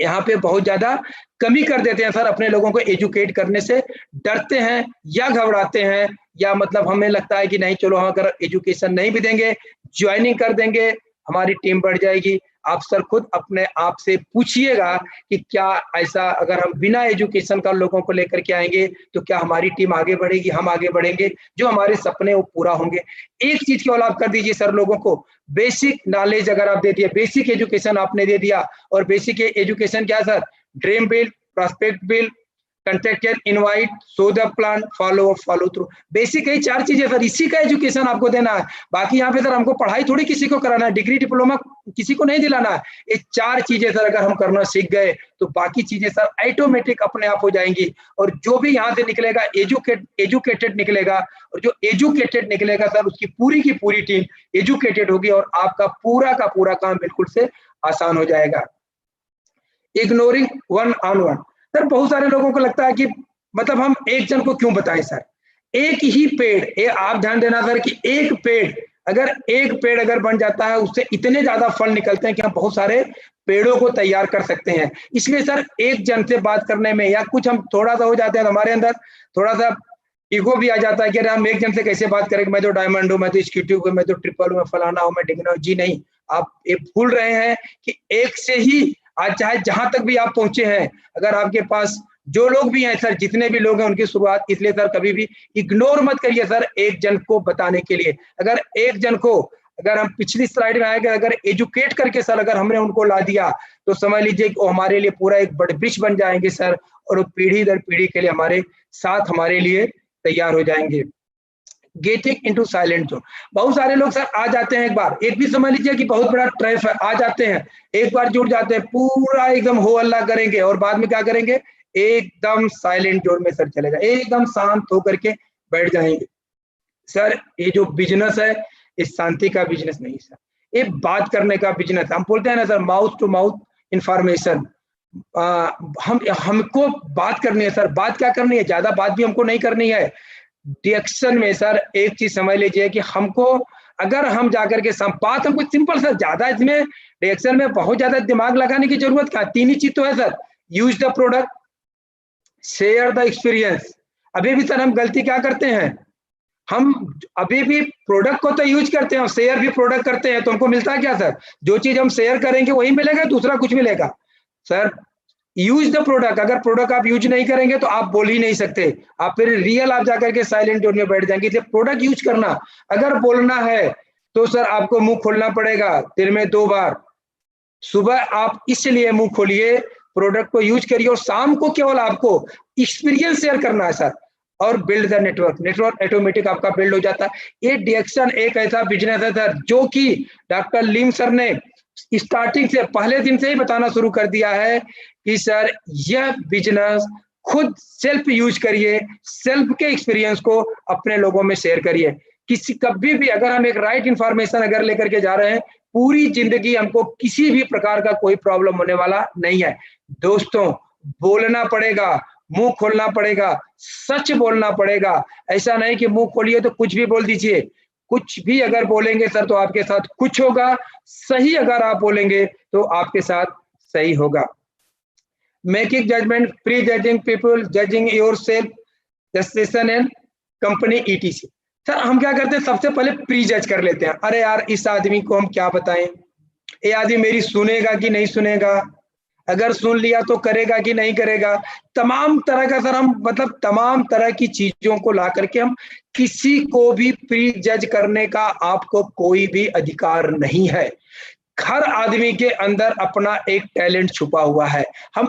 यहाँ पे बहुत ज्यादा कमी कर देते हैं सर, अपने लोगों को एजुकेट करने से डरते हैं या घबराते हैं, या मतलब हमें लगता है कि नहीं चलो हम अगर एजुकेशन नहीं भी देंगे, ज्वाइनिंग कर देंगे, हमारी टीम बढ़ जाएगी। आप सर खुद अपने आप से पूछिएगा कि क्या ऐसा अगर हम बिना एजुकेशन का लोगों को लेकर के आएंगे तो क्या हमारी टीम आगे बढ़ेगी, हम आगे बढ़ेंगे, जो हमारे सपने वो पूरा होंगे। एक चीज केवल आप कर दीजिए सर, लोगों को बेसिक नॉलेज अगर आप दे दिए, बेसिक एजुकेशन आपने दे दिया, और बेसिक एजुकेशन क्या sir, dream build, prospect build, contact, invite, show the plan, follow through. Basic यही 4 चीजें सर, इसी का एजुकेशन आपको देना है। बाकी यहाँ पे सर हमको पढ़ाई थोड़ी किसी को कराना है, डिग्री डिप्लोमा किसी को नहीं दिलाना है। ये 4 चीजें सर अगर हम करना सीख गए तो बाकी चीजें सर ऑटोमेटिक अपने आप हो जाएंगी। और जो भी यहाँ से निकलेगा एजुकेटेड निकलेगा, और जो एजुकेटेड निकलेगा सर उसकी पूरी की पूरी टीम एजुकेटेड होगी, और आपका पूरा का पूरा काम बिल्कुल से आसान हो जाएगा। Ignoring one on one, sir बहुत सारे लोगों को लगता है कि मतलब हम एक जन को क्यों बताएं सर, एक ही पेड़, आप ध्यान देना सर कि एक पेड़ अगर बन जाता है उससे इतने ज्यादा फल निकलते हैं कि हम बहुत सारे पेड़ों को तैयार कर सकते हैं। इसलिए सर एक जन से बात करने में या कुछ हम थोड़ा सा हो जाते हैं तो हमारे अंदर थोड़ा सा ईगो भी आ जाता है कि अरे हम एक जन से कैसे बात करेंगे, मैं तो डायमंड हूँ, मैं तो स्कीट्यू हूँ, मैं तो ट्रिपल हूँ, मैं फलाना हूँ, मैं डिग्ना हूँ। जी नहीं, आप ये भूल रहे हैं कि एक से ही आज चाहे जहां तक भी आप पहुंचे हैं, अगर आपके पास जो लोग भी हैं सर, जितने भी लोग हैं उनकी शुरुआत, इसलिए सर कभी भी इग्नोर मत करिए सर एक जन को बताने के लिए। अगर एक जन को, अगर हम पिछली स्लाइड में आएंगे, अगर एजुकेट करके सर अगर हमने उनको ला दिया तो समझ लीजिए कि वो हमारे लिए पूरा एक बड़े वृक्ष बन जाएंगे सर, और वो पीढ़ी दर पीढ़ी के लिए हमारे साथ हमारे लिए तैयार हो जाएंगे। गेटिंग इनटू साइलेंट जोन, बहुत सारे लोग सर आ जाते हैं, एक बार एक भी समझ लीजिए कि बहुत बड़ा ट्रैप है, आ जाते हैं एक बार जुड़ जाते हैं, पूरा एकदम हो हल्ला करेंगे, और बाद में क्या करेंगे, एकदम साइलेंट जोन में सर चले जाए, एकदम शांत होकर के बैठ जाएंगे। सर ये जो बिजनेस है ये शांति का बिजनेस नहीं सर, ये बात करने का बिजनेस। हम बोलते हैं ना sir, mouth to mouth information, हमको बात करनी है सर। बात क्या करनी है, ज्यादा बात भी हमको नहीं करनी है। रिएक्शन में सर एक चीज समझ लीजिए कि हमको, अगर हम जाकर के बात हमको सिंपल सर, ज्यादा इसमें रिएक्शन में बहुत ज्यादा दिमाग लगाने की जरूरत क्या, 3 ही चीज तो है sir. Use the product, share the experience. अभी भी सर हम गलती क्या करते हैं, हम अभी भी प्रोडक्ट को तो यूज करते हैं और शेयर भी प्रोडक्ट करते हैं, तो हमको मिलता है क्या सर, जो चीज हम शेयर करेंगे वही मिलेगा, दूसरा कुछ मिलेगा सर। यूज द प्रोडक्ट, अगर प्रोडक्ट आप यूज नहीं करेंगे तो आप बोल ही नहीं सकते, आप फिर रियल आप जाकर के साइलेंट जोन में बैठ जाएंगे। इसलिए प्रोडक्ट यूज करना, अगर बोलना है तो सर आपको मुंह खोलना पड़ेगा दिन में 2 बार। सुबह आप इसलिए मुंह खोलिए, प्रोडक्ट को यूज करिए, और शाम को केवल आपको एक्सपीरियंस शेयर करना है सर। और build the network, network automatic आपका बिल्ड हो जाता है। ये डिएक्शन एक ऐसा बिजनेस है सर, जो कि डॉक्टर लीम सर ने स्टार्टिंग से, पहले दिन से ही बताना शुरू कर दिया है कि सर यह बिजनेस खुद सेल्फ यूज करिए, सेल्फ के एक्सपीरियंस को अपने लोगों में शेयर करिए। किसी कभी भी अगर हम एक राइट इंफॉर्मेशन अगर लेकर के जा रहे हैं, पूरी जिंदगी हमको किसी भी प्रकार का कोई प्रॉब्लम होने वाला नहीं है। दोस्तों, बोलना पड़ेगा, मुंह खोलना पड़ेगा, सच बोलना पड़ेगा। ऐसा नहीं कि मुंह खोलिए तो कुछ भी बोल दीजिए। कुछ भी अगर बोलेंगे सर तो आपके साथ कुछ होगा, सही अगर आप बोलेंगे तो आपके साथ सही होगा। Making judgement, pre judging people, judging yourself, justicing and company ETC। Sir हम क्या करते हैं, सबसे पहले प्री जज कर लेते हैं। अरे यार, इस आदमी को हम क्या बताएं, ये आदमी मेरी सुनेगा कि नहीं सुनेगा, अगर सुन लिया तो करेगा कि नहीं करेगा। तमाम तरह का सर हम, मतलब तमाम तरह की चीजों को ला करके हम, किसी को भी प्री जज करने का आपको कोई भी अधिकार नहीं है। हर आदमी के अंदर अपना एक टैलेंट छुपा हुआ है। हम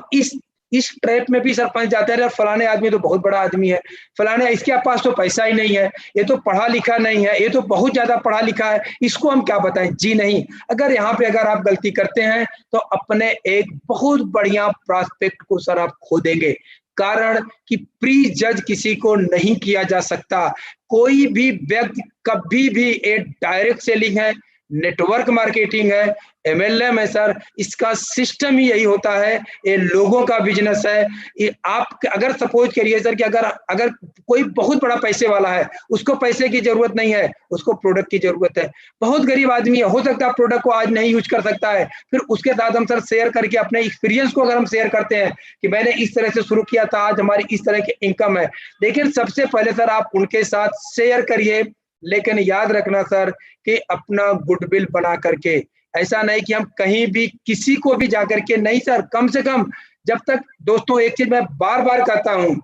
इस ट्रैप में भी सर फंस जाते हैं, फलाने आदमी तो बहुत बड़ा आदमी है, फलाने इसके पास तो पैसा ही नहीं है, ये तो पढ़ा लिखा नहीं है, ये तो बहुत ज्यादा पढ़ा लिखा है, इसको हम क्या बताएं। जी नहीं, अगर यहाँ पे अगर आप गलती करते हैं तो अपने एक बहुत बढ़िया प्रॉस्पेक्ट को सर आप खो देंगे। कारण कि प्री जज किसी को नहीं किया जा सकता। कोई भी व्यक्ति कभी भी, एक डायरेक्ट सेलिंग है, नेटवर्क मार्केटिंग है, MLM है सर, इसका सिस्टम ही यही होता है। ये लोगों का बिजनेस है। ये आप अगर सपोज करिए सर कि अगर कोई बहुत बड़ा पैसे वाला है, उसको पैसे की जरूरत नहीं है, उसको प्रोडक्ट की जरूरत है। बहुत गरीब आदमी है, हो सकता है प्रोडक्ट को आज नहीं यूज कर सकता है, फिर उसके साथ हम सर शेयर करके अपने एक्सपीरियंस को अगर हम शेयर करते हैं कि मैंने इस तरह से शुरू किया था, आज हमारी इस तरह की इनकम है। लेकिन सबसे पहले सर आप उनके साथ शेयर करिए, लेकिन याद रखना सर कि अपना गुडविल बना करके, ऐसा नहीं कि हम कहीं भी किसी को भी जाकर के नहीं सर। कम से कम जब तक, दोस्तों एक चीज मैं बार बार कहता हूं,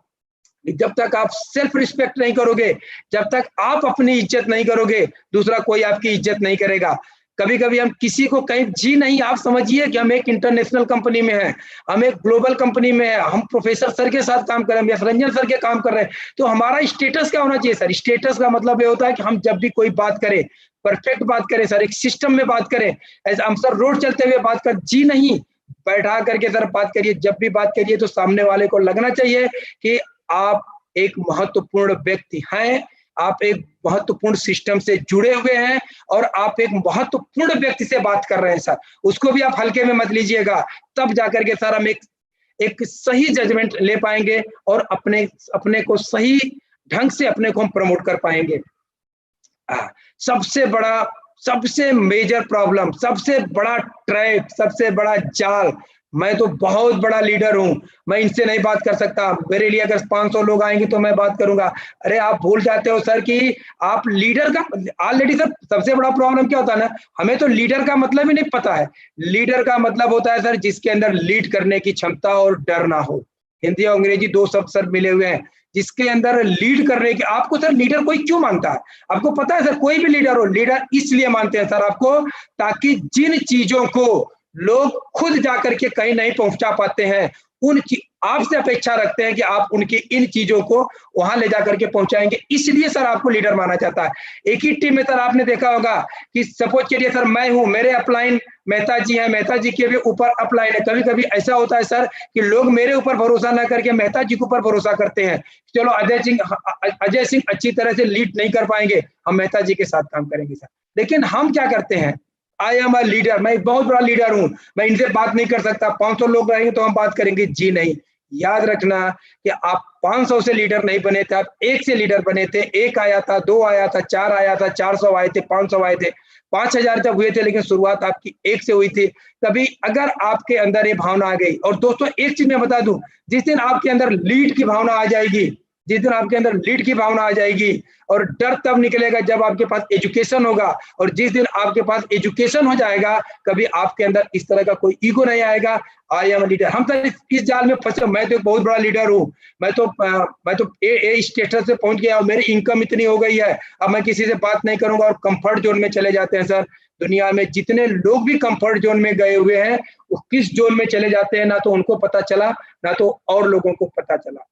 जब तक आप सेल्फ रिस्पेक्ट नहीं करोगे, जब तक आप अपनी इज्जत नहीं करोगे, दूसरा कोई आपकी इज्जत नहीं करेगा। कभी कभी हम किसी को कहीं, जी नहीं, आप समझिए कि हम एक इंटरनेशनल कंपनी में हैं, हम एक ग्लोबल कंपनी में है, हम प्रोफेसर सर के साथ काम कर रहे हैं, यश रंजन सर के काम कर रहे हैं, तो हमारा स्टेटस क्या होना चाहिए सर। स्टेटस का मतलब ये होता है कि हम जब भी कोई बात करें, परफेक्ट बात करें सर, एक सिस्टम में बात करें। ऐसा हम सर रोड चलते हुए बात कर, जी नहीं, बैठा करके सर बात करिए। जब भी बात करिए तो सामने वाले को लगना चाहिए कि आप एक महत्वपूर्ण व्यक्ति हैं, आप एक महत्वपूर्ण सिस्टम से जुड़े हुए हैं और आप एक महत्वपूर्ण व्यक्ति से बात कर रहे हैं सर। उसको भी आप हल्के में मत लीजिएगा, तब जाकर के सर हम एक सही जजमेंट ले पाएंगे और अपने को सही ढंग से अपने को हम प्रमोट कर पाएंगे। सबसे मेजर प्रॉब्लम, सबसे बड़ा ट्रैप, सबसे बड़ा जाल, मैं तो बहुत बड़ा लीडर हूं, मैं इनसे नहीं बात कर सकता, मेरे लिए अगर 500 लोग आएंगे तो मैं बात करूंगा। अरे आप भूल जाते हो सर कि आप लीडर का, ऑलरेडी सर सबसे बड़ा प्रॉब्लम क्या होता है ना, हमें तो लीडर का मतलब ही नहीं पता है। लीडर का मतलब होता है सर जिसके अंदर लीड करने की क्षमता और डर ना हो। हिंदी और अंग्रेजी 2 शब्द सर मिले हुए हैं, जिसके अंदर लीड करने की। आपको सर लीडर कोई क्यों मानता है, आपको पता है सर, कोई भी लीडर हो, लीडर इसलिए मानते हैं सर आपको, ताकि जिन चीजों को लोग खुद जाकर के कहीं नहीं पहुंचा पाते हैं, आपसे अपेक्षा रखते हैं कि आप उनकी इन चीजों को वहां ले जाकर के पहुंचाएंगे, इसलिए सर आपको लीडर माना जाता है। एक ही टीम में सर आपने देखा होगा कि सपोज करिए सर मैं हूं, मेरे अपलाइन मेहता जी हैं, मेहता जी के भी ऊपर अपलाइन है। कभी कभी ऐसा होता है सर कि लोग मेरे ऊपर भरोसा ना करके मेहता जी के ऊपर भरोसा करते हैं, चलो अजय सिंह अच्छी तरह से लीड नहीं कर पाएंगे, हम मेहता जी के साथ काम करेंगे सर। लेकिन हम क्या करते हैं, आई एम अ लीडर, मैं एक बहुत बड़ा लीडर हूं, मैं इनसे बात नहीं कर सकता, 500 लोग रहेंगे तो हम बात करेंगे। जी नहीं, याद रखना कि आप 500 से लीडर नहीं बने थे, आप एक से लीडर बने थे। एक आया था, 2 आया था, 4 आया था, 400 आए थे, 500 आए थे, 5000 तक हुए थे, लेकिन शुरुआत आपकी एक से हुई थी। कभी अगर आपके अंदर ये भावना आ गई, और दोस्तों एक चीज मैं बता दूं, जिस दिन आपके अंदर लीड की भावना आ जाएगी, जिस दिन आपके अंदर लीड की भावना आ जाएगी, और डर तब निकलेगा जब आपके पास एजुकेशन होगा, और जिस दिन आपके पास एजुकेशन हो जाएगा, कभी आपके अंदर इस तरह का कोई ईगो नहीं आएगा। आई एम लीडर, हम तो इस जाल में फंसे। मैं तो एक बहुत बड़ा लीडर हूँ, मैं तो ए स्टेटस से पहुंच गया, और मेरी इनकम इतनी हो गई है, अब मैं किसी से बात नहीं करूंगा, और कंफर्ट जोन में चले जाते हैं। सर, दुनिया में जितने लोग भी कंफर्ट जोन में गए हुए हैं, वो किस जोन में चले जाते हैं, ना तो उनको पता चला, ना तो और लोगों को पता चला।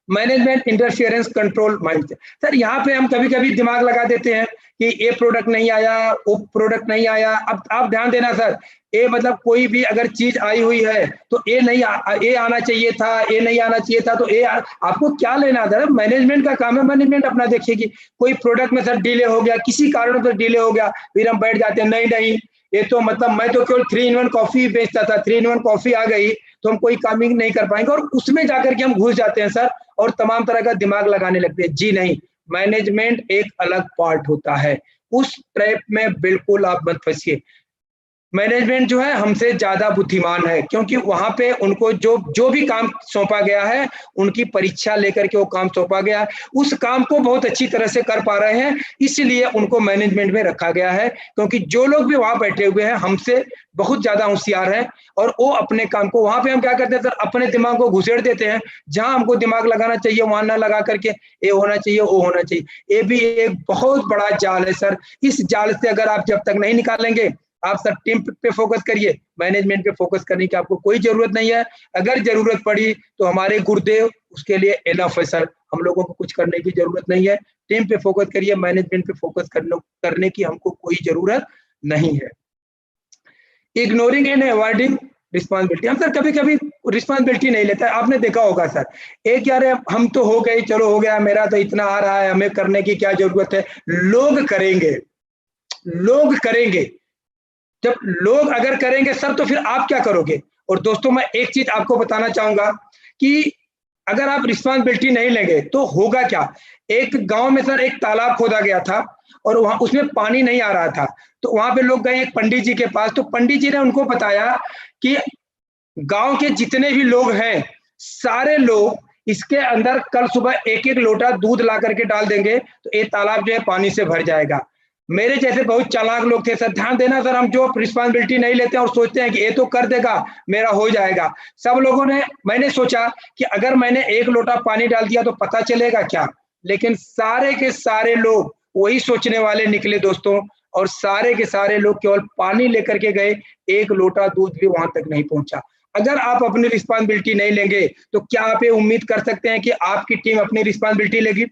Management interference control mind. Sir, यहाँ पे हम कभी कभी दिमाग लगा देते हैं कि ये प्रोडक्ट नहीं आया, वो प्रोडक्ट नहीं आया। अब आप ध्यान देना सर, ये मतलब कोई भी अगर चीज आई हुई है तो ये ये आना चाहिए था, ये नहीं आना चाहिए था, तो ये आपको क्या लेना था? मैनेजमेंट का काम है, मैनेजमेंट अपना देखिएगी। कोई प्रोडक्ट में सर डिले हो गया, किसी कारण से डिले हो गया, फिर हम बैठ जाते हैं, नहीं नहीं ये तो मतलब मैं तो केवल 3-in-1 कॉफी बेचता था, 3-in-1 कॉफी आ गई तो हम कोई काम ही नहीं कर पाएंगे, और उसमें जाकर के हम घुस जाते हैं सर, और तमाम तरह का दिमाग लगाने लगते हैं। जी नहीं, मैनेजमेंट एक अलग पार्ट होता है, उस ट्रैप में बिल्कुल आप मत फंसिए। मैनेजमेंट जो है हमसे ज्यादा बुद्धिमान है, क्योंकि वहां पे उनको जो भी काम सौंपा गया है, उनकी परीक्षा लेकर के वो काम सौंपा गया है, उस काम को बहुत अच्छी तरह से कर पा रहे हैं, इसलिए उनको मैनेजमेंट में रखा गया है। क्योंकि जो लोग भी वहां बैठे हुए हैं हमसे बहुत ज्यादा होशियार हैं, और वो अपने काम को वहां पे हम क्या करते हैं सर, अपने दिमाग को घुसेड़ देते हैं। जहां हमको दिमाग लगाना चाहिए वहां ना लगा करके ये होना चाहिए, वो होना चाहिए। ये भी एक बहुत बड़ा जाल है सर। इस जाल से अगर आप जब तक नहीं निकालेंगे, आप सर टीम पे फोकस करिए, मैनेजमेंट पे फोकस करने की आपको कोई जरूरत नहीं है। अगर जरूरत पड़ी तो हमारे गुरुदेव उसके लिए इनफ है सर, हम लोगों को कुछ करने की जरूरत नहीं है। टीम पे फोकस करिए, मैनेजमेंट पे फोकस करने की हमको कोई जरूरत नहीं है। इग्नोरिंग एंड अवॉइडिंग रिस्पॉन्सिबिलिटी, हम सर कभी कभी रिस्पॉन्सिबिलिटी नहीं लेता। आपने देखा होगा सर, एक यार हम तो हो गए, चलो हो गया, मेरा तो इतना आ रहा है, हमें करने की क्या जरूरत है, लोग करेंगे, लोग करेंगे। जब लोग अगर करेंगे सर तो फिर आप क्या करोगे? और दोस्तों मैं एक चीज आपको बताना चाहूंगा कि अगर आप रिस्पॉन्सिबिलिटी नहीं लेंगे तो होगा क्या। एक गांव में सर एक तालाब खोदा गया था, और वहां उसमें पानी नहीं आ रहा था, तो वहां पे लोग गए एक पंडित जी के पास, तो पंडित जी ने उनको बताया कि गांव के जितने भी लोग हैं, सारे लोग इसके अंदर कल सुबह एक एक लोटा दूध ला करके डाल देंगे तो ये तालाब जो है पानी से भर जाएगा। मेरे जैसे बहुत चालाक लोग थे सर, ध्यान देना सर, हम जो रिस्पॉन्सिबिलिटी नहीं लेते हैं और सोचते हैं कि ये तो कर देगा, मेरा हो जाएगा। सब लोगों ने, मैंने सोचा कि अगर मैंने एक लोटा पानी डाल दिया तो पता चलेगा क्या, लेकिन सारे के सारे लोग वही सोचने वाले निकले दोस्तों, और सारे के सारे लोग केवल पानी लेकर के गए, एक लोटा दूध भी वहां तक नहीं पहुंचा। अगर आप अपनी रिस्पॉन्सिबिलिटी नहीं लेंगे तो क्या आप ये उम्मीद कर सकते हैं कि आपकी टीम अपनी रिस्पॉन्सिबिलिटी लेगी?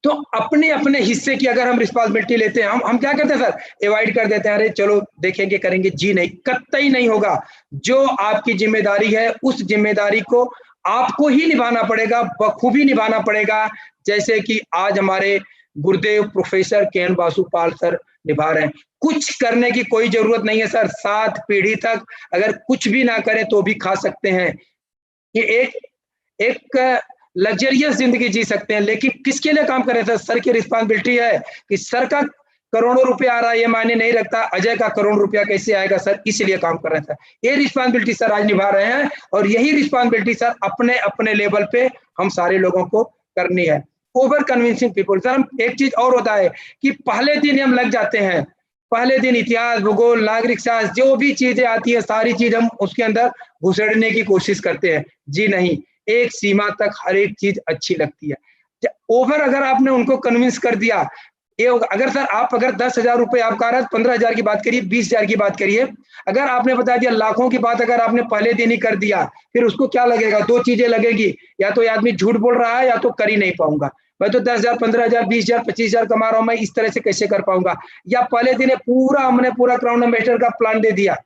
तो अपने अपने हिस्से की अगर हम रिस्पॉन्सिबिलिटी लेते हैं, हम क्या करते हैं सर, अवॉइड कर देते हैं, अरे चलो देखेंगे करेंगे। जी नहीं, कतई नहीं होगा। जो आपकी जिम्मेदारी है उस जिम्मेदारी को आपको ही निभाना पड़ेगा, बखूबी निभाना पड़ेगा, जैसे कि आज हमारे गुरुदेव प्रोफेसर के.एन. वासुपाल सर निभा रहे हैं। कुछ करने की कोई जरूरत नहीं है सर, 7 पीढ़ी तक अगर कुछ भी ना करें तो भी खा सकते हैं। ये एक लग्जरियस जिंदगी जी सकते हैं, लेकिन किसके लिए काम कर रहे हैं सर की रिस्पॉन्सिबिलिटी है कि सर का करोड़ों रुपया आ रहा है ये मायने नहीं रखता, अजय का करोड़ रुपया कैसे आएगा सर, इसलिए काम कर रहे हैं सर। ये रिस्पॉन्सिबिलिटी सर आज निभा रहे हैं, और यही रिस्पॉन्सिबिलिटी सर अपने अपने लेवल पे हम सारे लोगों को करनी है। ओवर कन्विंसिंग पीपल, सर हम एक चीज और होता है कि पहले दिन हम लग जाते हैं, पहले दिन इतिहास, भूगोल, नागरिक शास्त्र, जो भी चीजें आती है सारी चीज हम उसके अंदर घुसेड़ने की कोशिश करते हैं। जी नहीं, एक सीमा तक हर एक चीज अच्छी लगती है। ओवर अगर आपने उनको कन्विंस कर दिया, ये अगर सर आप अगर 10,000 रुपए आपका आ रहा है, 15,000 की बात करिए, 20,000 की बात करिए, अगर आपने बता दिया लाखों की बात, अगर आपने पहले दिन ही कर दिया, फिर उसको क्या लगेगा? 2 चीजें लगेगी, या तो ये आदमी झूठ बोल रहा है या तो कर ही नहीं पाऊंगा, मैं तो 10,000, 15,000, 20,000, 25,000 कमा रहा हूं, मैं इस तरह से कैसे कर पाऊंगा। या पहले दिन हमने पूरा क्राउन एम्बेसडर का प्लान दे दिया।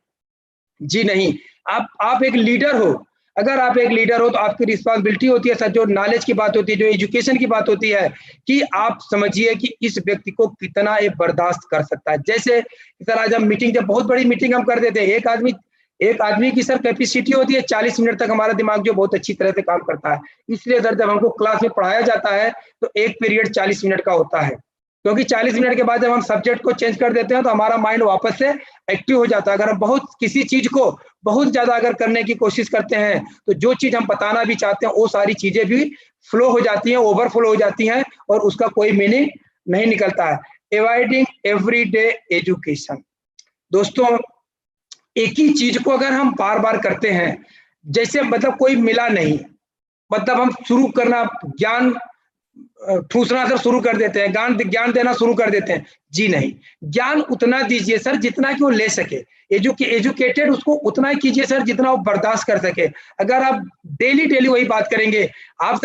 जी नहीं, आप एक लीडर हो, अगर आप एक लीडर हो तो आपकी रिस्पॉन्सिबिलिटी होती है सर, जो नॉलेज की बात होती है, जो एजुकेशन की बात होती है, कि आप समझिए कि इस व्यक्ति को कितना ये बर्दाश्त कर सकता है। जैसे सर आज हम मीटिंग, जब बहुत बड़ी मीटिंग हम कर देते हैं, एक आदमी की सर कैपेसिटी होती है 40 मिनट तक हमारा दिमाग जो बहुत अच्छी तरह से काम करता है। इसलिए सर जब हमको क्लास में पढ़ाया जाता है तो एक पीरियड 40 मिनट का होता है, क्योंकि 40 मिनट के बाद जब हम सब्जेक्ट को चेंज कर देते हैं तो हमारा माइंड वापस से एक्टिव हो जाता है। अगर हम बहुत किसी चीज को बहुत ज्यादा अगर करने की कोशिश करते हैं तो जो चीज हम बताना भी चाहते हैं वो सारी चीजें भी फ्लो हो जाती हैं, ओवरफ्लो हो जाती हैं और उसका कोई मीनिंग नहीं निकलता है। Avoiding everyday education. दोस्तों एक ही चीज को अगर हम बार बार करते हैं, जैसे मतलब कोई मिला नहीं, मतलब हम शुरू करना ज्ञान ठूसना सर शुरू कर देते हैं, ज्ञान देना शुरू कर देते हैं। जी नहीं, ज्ञान उतना दीजिए सर जितना कि वो ले सके। एजुकेटेड उसको उतना ही कीजिए सर जितना वो बर्दाश्त कर सके। अगर आप डेली वही बात करेंगे, आप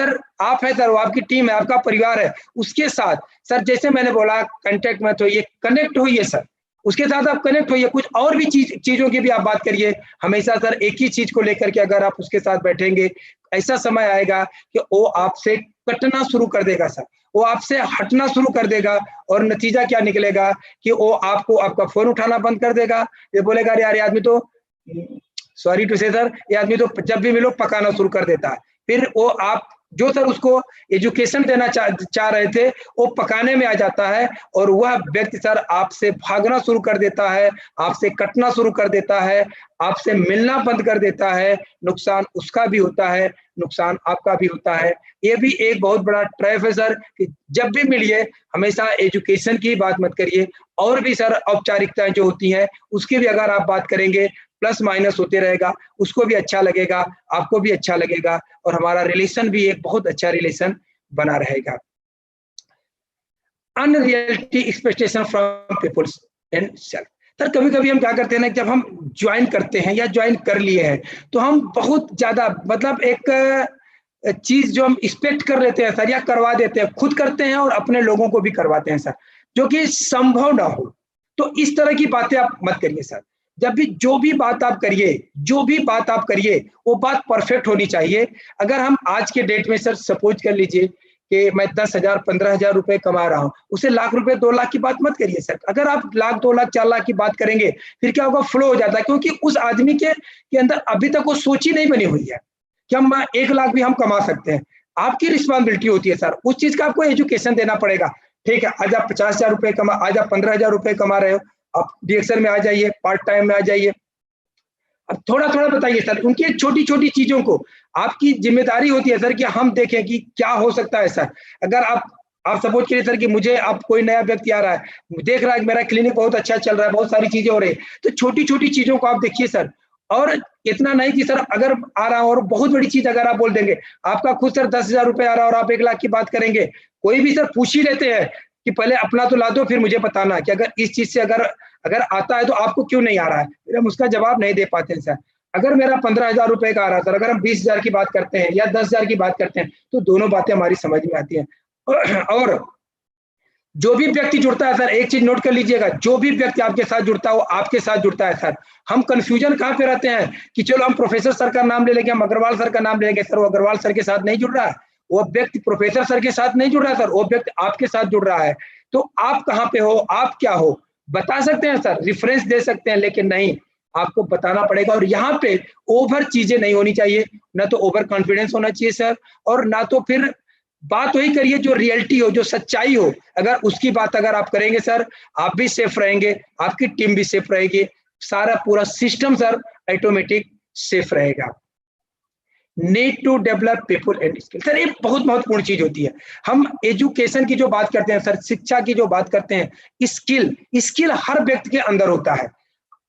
है सर, वो आपकी टीम है, आपका परिवार है, उसके साथ सर जैसे मैंने बोला कांटेक्ट मत होइए, कनेक्ट होइए सर, उसके साथ आप कनेक्ट होइए। कुछ और भी चीजों की भी आप बात करिए। हमेशा सर एक ही चीज को लेकर के अगर आप उसके साथ बैठेंगे, ऐसा समय आएगा कि वो आपसे कटना शुरू कर देगा सर, वो आपसे हटना शुरू कर देगा और नतीजा क्या निकलेगा कि वो आपको आपका फोन उठाना बंद कर देगा। ये बोलेगा यार ये आदमी तो, सॉरी टू से सर, ये आदमी तो जब भी मिलो पकाना शुरू कर देता है। फिर वो आप जो सर उसको एजुकेशन देना चाह रहे थे वो पकाने में आ जाता है और वह व्यक्ति सर आपसे भागना शुरू कर देता है, आपसे कटना शुरू कर देता है, आपसे मिलना बंद कर देता है। नुकसान उसका भी होता है, नुकसान आपका भी होता है। ये भी एक बहुत बड़ा ट्रैप है सर कि जब भी मिलिए हमेशा एजुकेशन की बात मत करिए, और भी सर औपचारिकताएं जो होती हैं उसकी भी अगर आप बात करेंगे प्लस माइनस होते रहेगा, उसको भी अच्छा लगेगा, आपको भी अच्छा लगेगा और हमारा रिलेशन भी एक बहुत अच्छा रिलेशन बना रहेगा। Unreality expectation from peoples and self. Sir कभी कभी हम क्या करते हैं ना, जब हम ज्वाइन करते हैं या ज्वाइन कर लिए हैं तो हम बहुत ज्यादा मतलब एक चीज जो हम एक्सपेक्ट कर लेते हैं सर या करवा देते हैं, खुद करते हैं और अपने लोगों को भी करवाते हैं सर, जो कि संभव ना हो। तो इस तरह की बातें आप मत करिए सर। जब भी जो भी बात आप करिए वो बात परफेक्ट होनी चाहिए। अगर हम आज के डेट में सर सपोज कर लीजिए कि मैं 10,000 15,000 रुपए कमा रहा हूं, उसे लाख रुपए 2 लाख की बात मत करिए सर। अगर आप लाख 2 लाख 4 लाख की बात करेंगे फिर क्या होगा, फ्लो हो जाता है, क्योंकि उस आदमी के अंदर अभी तक वो सोच ही नहीं बनी हुई है कि हम 1 लाख भी हम कमा सकते हैं। आपकी रिस्पॉन्सिबिलिटी होती है सर, उस चीज का आपको एजुकेशन देना पड़ेगा। ठीक है, आज आप 50,000 रुपए कमा, आज आप 15,000 रुपए कमा रहे हो, आप डीएक्सएल में आ जाइए, पार्ट टाइम में आ जाइए। अब थोड़ा थोड़ा बताइए सर, उनकी छोटी छोटी चीजों को आपकी जिम्मेदारी होती है सर कि हम देखें कि क्या हो सकता है सर। अगर आप सपोज करिए सर कि मुझे आप कोई नया व्यक्ति आ रहा है, देख रहा है कि मेरा क्लिनिक बहुत अच्छा चल रहा है, बहुत सारी चीजें हो रही है, तो छोटी छोटी चीजों को आप देखिए सर। और इतना नहीं कि सर अगर आ रहा और बहुत बड़ी चीज अगर आप बोल देंगे, आपका खुद सर 10,000 रुपए आ रहा है और आप 1 लाख की बात करेंगे, कोई भी सर पूछ ही लेते हैं कि पहले अपना तो ला दो फिर मुझे बताना कि अगर इस चीज से अगर आता है तो आपको क्यों नहीं आ रहा है। फिर हम उसका जवाब नहीं दे पाते हैं सर। अगर मेरा 15,000 रुपए का आ रहा है सर, अगर हम 20,000 की बात करते हैं या 10,000 की बात करते हैं तो दोनों बातें हमारी समझ में आती हैं। और जो भी व्यक्ति जुड़ता है सर, एक चीज नोट कर लीजिएगा, जो भी व्यक्ति आपके साथ जुड़ता है वो आपके साथ जुड़ता है सर। हम कंफ्यूजन कहाँ पे रहते हैं कि चलो हम प्रोफेसर सर का नाम ले लेंगे, हम अग्रवाल सर का नाम ले लेंगे। सर वो अग्रवाल सर के साथ नहीं जुड़ रहा है, वो व्यक्ति प्रोफेसर सर के साथ नहीं जुड़ रहा है सर, वो व्यक्ति आपके साथ जुड़ रहा है। तो आप कहाँ पे हो, आप क्या हो, बता सकते हैं सर, रेफरेंस दे सकते हैं, लेकिन नहीं, आपको बताना पड़ेगा। और यहाँ पे ओवर चीजें नहीं होनी चाहिए, ना तो ओवर कॉन्फिडेंस होना चाहिए सर, और ना तो फिर बात वही करिए जो रियलिटी हो, जो सच्चाई हो। अगर उसकी बात अगर आप करेंगे सर, आप भी सेफ रहेंगे, आपकी टीम भी सेफ रहेगी, सारा पूरा सिस्टम सर ऑटोमेटिक सेफ रहेगा। Need to develop people and skill. Sir एक बहुत महत्वपूर्ण चीज होती है, हम एजुकेशन की जो बात करते हैं सर, शिक्षा की जो बात करते हैं, स्किल हर व्यक्ति के अंदर होता है।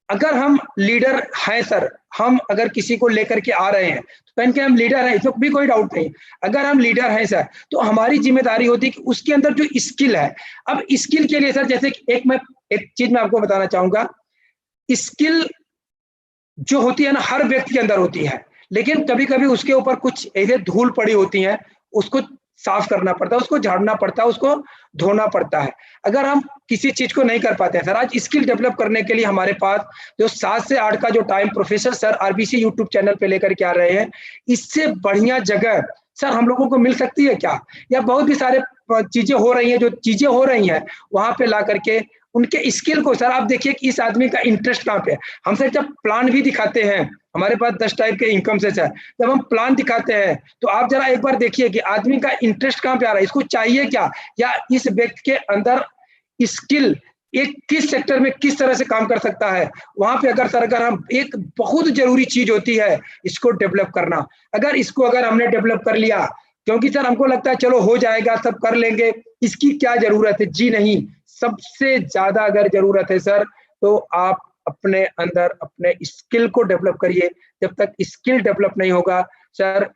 अगर हम लीडर हैं सर, हम अगर किसी को लेकर के आ रहे हैं तो कहीं के हम लीडर हैं, इसमें भी कोई डाउट नहीं। अगर हम लीडर हैं सर तो हमारी जिम्मेदारी होती है कि उसके अंदर जो स्किल है, अब स्किल के लिए सर जैसे एक चीज मैं आपको बताना चाहूंगा, स्किल जो होती है ना हर व्यक्ति के अंदर होती है, लेकिन कभी कभी उसके ऊपर कुछ ऐसे धूल पड़ी होती है, उसको साफ करना पड़ता है, उसको झाड़ना पड़ता है, उसको धोना पड़ता है। अगर हम किसी चीज को नहीं कर पाते हैं सर, आज स्किल डेवलप करने के लिए हमारे पास जो 7 से 8 का जो time professor sir RBC YouTube channel पे लेकर के आ रहे हैं, इससे बढ़िया जगह सर हम लोगों को मिल सकती है क्या? या बहुत भी सारे चीजें हो रही हैं, जो चीजें हो रही हैं वहां पे ला करके उनके स्किल को सर आप देखिए कि इस आदमी का इंटरेस्ट कहाँ पे है। हमसे जब प्लान भी दिखाते हैं, हमारे पास 10 टाइप के इनकम से सर, जब हम प्लान दिखाते हैं तो आप जरा एक बार देखिए कि आदमी का इंटरेस्ट कहाँ पे आ रहा है, इसको चाहिए क्या, या इस व्यक्ति के अंदर स्किल एक किस सेक्टर में किस तरह से काम कर सकता है। वहां पे अगर सर अगर हम एक बहुत जरूरी चीज होती है इसको डेवलप करना, अगर हमने डेवलप कर लिया, क्योंकि सर हमको लगता है चलो हो जाएगा, सब कर लेंगे, इसकी क्या जरूरत है। जी नहीं, सबसे ज्यादा अगर जरूरत है सर तो आप अपने अंदर अपने स्किल को डेवलप करिए। जब तक स्किल डेवलप नहीं होगा सर,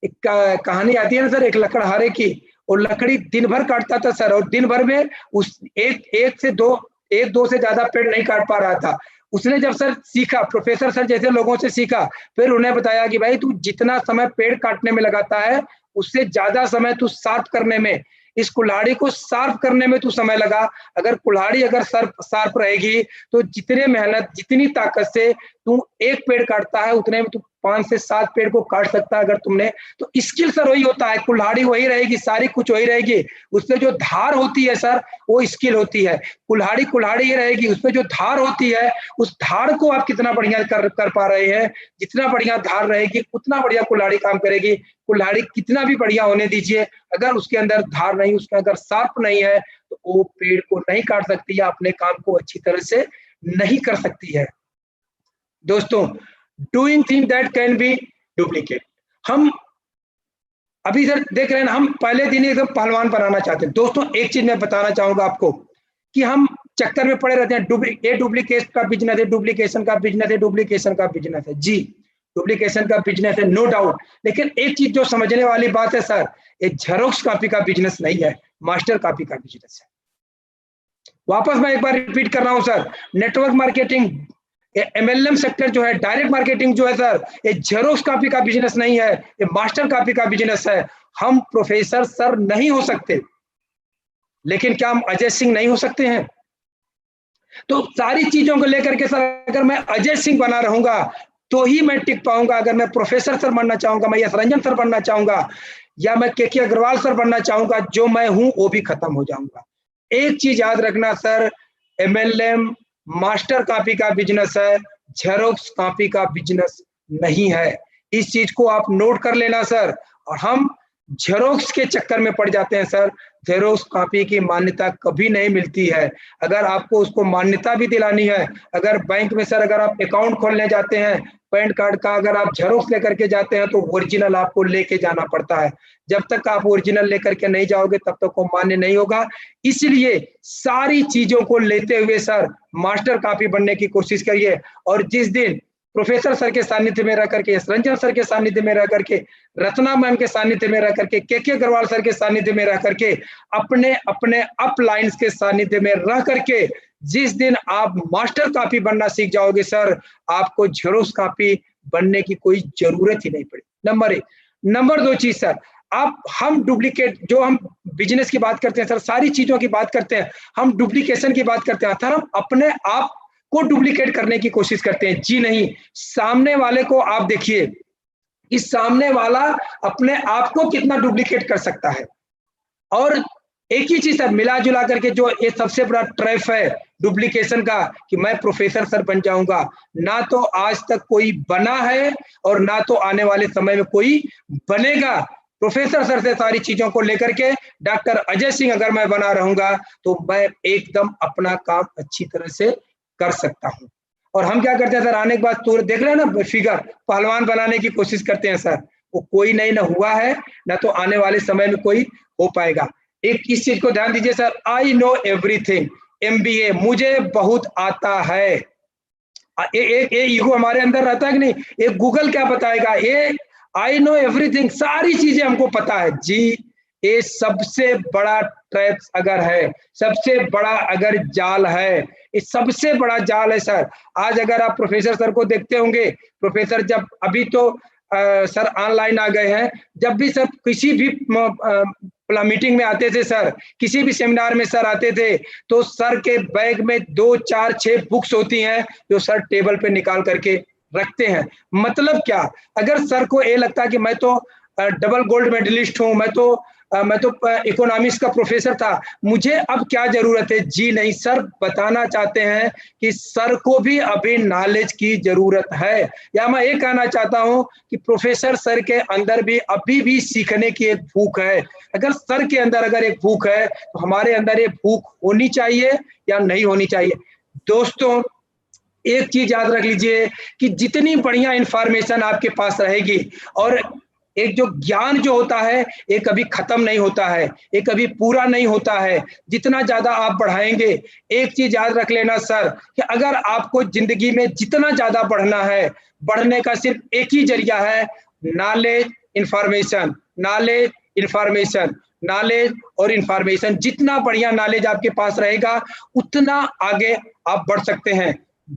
एक कहानी आती है ना सर, एक लकड़हारे की, और लकड़ी दिन भर काटता था सर, और दिन भर में उस एक दो से ज्यादा पेड़ नहीं काट पा रहा था। उसने जब सर सीखा, प्रोफेसर सर जैसे लोगों से सीखा, फिर उन्हें बताया कि भाई तू जितना समय पेड़ काटने में लगाता है उससे ज्यादा समय तू शार्प करने में, इस कुल्हाड़ी को शार्प करने में तू समय लगा। अगर कुल्हाड़ी अगर शार्प रहेगी तो जितने मेहनत जितनी ताकत से तू एक पेड़ काटता है उतने में तू 5 से 7 पेड़ को काट सकता है। अगर तुमने तो स्किल सर वही होता है, कुल्हाड़ी वही रहेगी, सारी कुछ वही रहेगी, उसमें जो धार होती है सर वो स्किल होती है। कुल्हाड़ी ही रहेगी, उसमें जो धार होती है उस धार को आप कितना बढ़िया कर पा रहे हैं। जितना बढ़िया धार रहेगी उतना बढ़िया कुल्हाड़ी काम करेगी। कुल्हाड़ी कितना भी बढ़िया होने दीजिए, अगर उसके अंदर धार नहीं, उसके अंदर शार्प नहीं है तो वो पेड़ को नहीं काट सकती या अपने काम को अच्छी तरह से नहीं कर सकती है। दोस्तों, doing thing that can be duplicate, हम अभी सर देख रहे हैं ना, हम पहले दिन एकदम पहलवान बनाना चाहते हैं। दोस्तों एक चीज मैं बताना चाहूंगा आपको कि हम चक्कर में पड़े रहते हैं, ये डुप्लीकेट का बिजनेस है, डुप्लीकेशन का बिजनेस है, डुप्लीकेशन का बिजनेस है। जी, डुप्लीकेशन का बिजनेस है, नो डाउट, लेकिन एक चीज जो समझने वाली बात है सर, ये जेरोक्स कॉपी का बिजनेस नहीं है, मास्टर कॉपी का बिजनेस है। वापस मैं एक बार रिपीट कर रहा हूं sir, network marketing, MLM sector जो है, डायरेक्ट मार्केटिंग जो है सर, ये जेरोक्स कॉपी का बिजनेस नहीं है, ये मास्टर कॉपी का बिजनेस है। हम प्रोफेसर सर नहीं हो सकते, लेकिन क्या हम अजय सिंह नहीं हो सकते हैं? तो सारी चीजों को लेकर के सर अगर मैं अजय सिंह बना रहूंगा तो ही मैं टिक पाऊंगा। अगर मैं प्रोफेसर सर बनना चाहूंगा, मैं यश रंजन सर बनना चाहूंगा, या मैं के अग्रवाल सर बनना चाहूंगा, जो मैं हूं वो भी खत्म हो जाऊंगा। एक चीज याद रखना सर, एमएलएम मास्टर कॉपी का बिजनेस है, जेरोक्स कॉपी का बिजनेस नहीं है। इस चीज को आप नोट कर लेना सर। और हम जेरोक्स के चक्कर में पड़ जाते हैं सर, जेरोक्स कॉपी की मान्यता कभी नहीं मिलती है। अगर आपको उसको मान्यता भी दिलानी है, अगर बैंक में सर अगर आप अकाउंट खोलने जाते हैं, पैन कार्ड का अगर आप जेरोक्स लेकर के जाते हैं तो ओरिजिनल आपको लेके जाना पड़ता है। जब तक आप ओरिजिनल लेकर के नहीं जाओगे तब तक वो मान्य नहीं होगा। इसलिए सारी चीजों को लेते हुए सर मास्टर कॉपी बनने की कोशिश करिए। और जिस दिन प्रोफेसर सर के सानिध्य में रह करके, यश रंजन सर के सानिध्य में रह करके, रत्ना मैम के सानिध्य में रह करके, के अग्रवाल सर के सानिध्य में रह करके, अपने अपने अप लाइन्स के सानिध्य में रह करके जिस दिन आप मास्टर कॉपी बनना सीख जाओगे सर, आपको जेरोक्स कॉपी बनने की कोई जरूरत ही नहीं पड़ी। नंबर 1। नंबर 2 चीज सर, हम डुप्लीकेट, जो हम बिजनेस की बात करते हैं सर, सारी चीजों की बात करते हैं, हम डुप्लीकेशन की बात करते हैं सर, हम अपने आप को डुप्लीकेट करने की कोशिश करते हैं। जी नहीं, सामने वाले को आप देखिए, इस सामने वाला अपने आप को कितना डुप्लीकेट कर सकता है। और एक ही चीज सर मिला जुला करके, जो ये सबसे बड़ा ट्रैप है डुप्लीकेशन का, कि मैं प्रोफेसर सर बन जाऊंगा, ना तो आज तक कोई बना है और ना तो आने वाले समय में कोई बनेगा। प्रोफेसर सर से सारी चीजों को लेकर के डॉक्टर अजय सिंह अगर मैं बना रहूंगा तो मैं एकदम अपना काम अच्छी तरह से कर सकता हूं। और हम क्या करते हैं सर, आने के बाद तो देख रहे हैं ना, फिगर पहलवान बनाने की कोशिश करते हैं सर, वो कोई नहीं ना हुआ है ना तो आने वाले समय में कोई हो पाएगा। एक इस चीज को ध्यान दीजिए sir, I know everything, MBA मुझे बहुत आता है। ये ईगो हमारे अंदर रहता है कि नहीं, ये गूगल क्या बताएगा, ये आई नो एवरीथिंग, सारी चीजें हमको पता है। जी, ये सबसे बड़ा ट्रैप अगर है, सबसे बड़ा अगर जाल है, ये सबसे बड़ा जाल है सर। आज अगर आप प्रोफेसर सर को देखते होंगे, प्रोफेसर जब अभी तो सर ऑनलाइन आ गए हैं। जब भी सर किसी भी मीटिंग में आते थे सर, किसी भी सेमिनार में सर आते थे, तो सर के बैग में 2, 4, 6 बुक्स होती हैं जो सर टेबल पे निकाल करके रखते हैं। मतलब क्या, अगर सर को ये लगता कि मैं तो डबल गोल्ड मेडलिस्ट हूँ, मैं तो इकोनॉमिक्स का प्रोफेसर था, मुझे अब क्या जरूरत है? जी नहीं, सर बताना चाहते हैं कि सर को भी अभी नॉलेज की जरूरत है। या मैं ये कहना चाहता हूं कि प्रोफेसर सर के अंदर भी अभी भी सीखने की एक भूख है। अगर सर के अंदर अगर एक भूख है तो हमारे अंदर ये भूख होनी चाहिए या नहीं होनी चाहिए? दोस्तों, एक चीज याद रख लीजिए कि जितनी बढ़िया इंफॉर्मेशन आपके पास रहेगी, और एक जो ज्ञान जो होता है ये कभी खत्म नहीं होता है, ये कभी पूरा नहीं होता है। जितना ज्यादा आप बढ़ाएंगे, एक चीज याद रख लेना सर कि अगर आपको जिंदगी में जितना ज्यादा बढ़ना है, बढ़ने का सिर्फ एक ही जरिया है, knowledge information, knowledge information, knowledge और इंफॉर्मेशन। जितना बढ़िया नॉलेज आपके पास रहेगा उतना आगे आप बढ़ सकते हैं।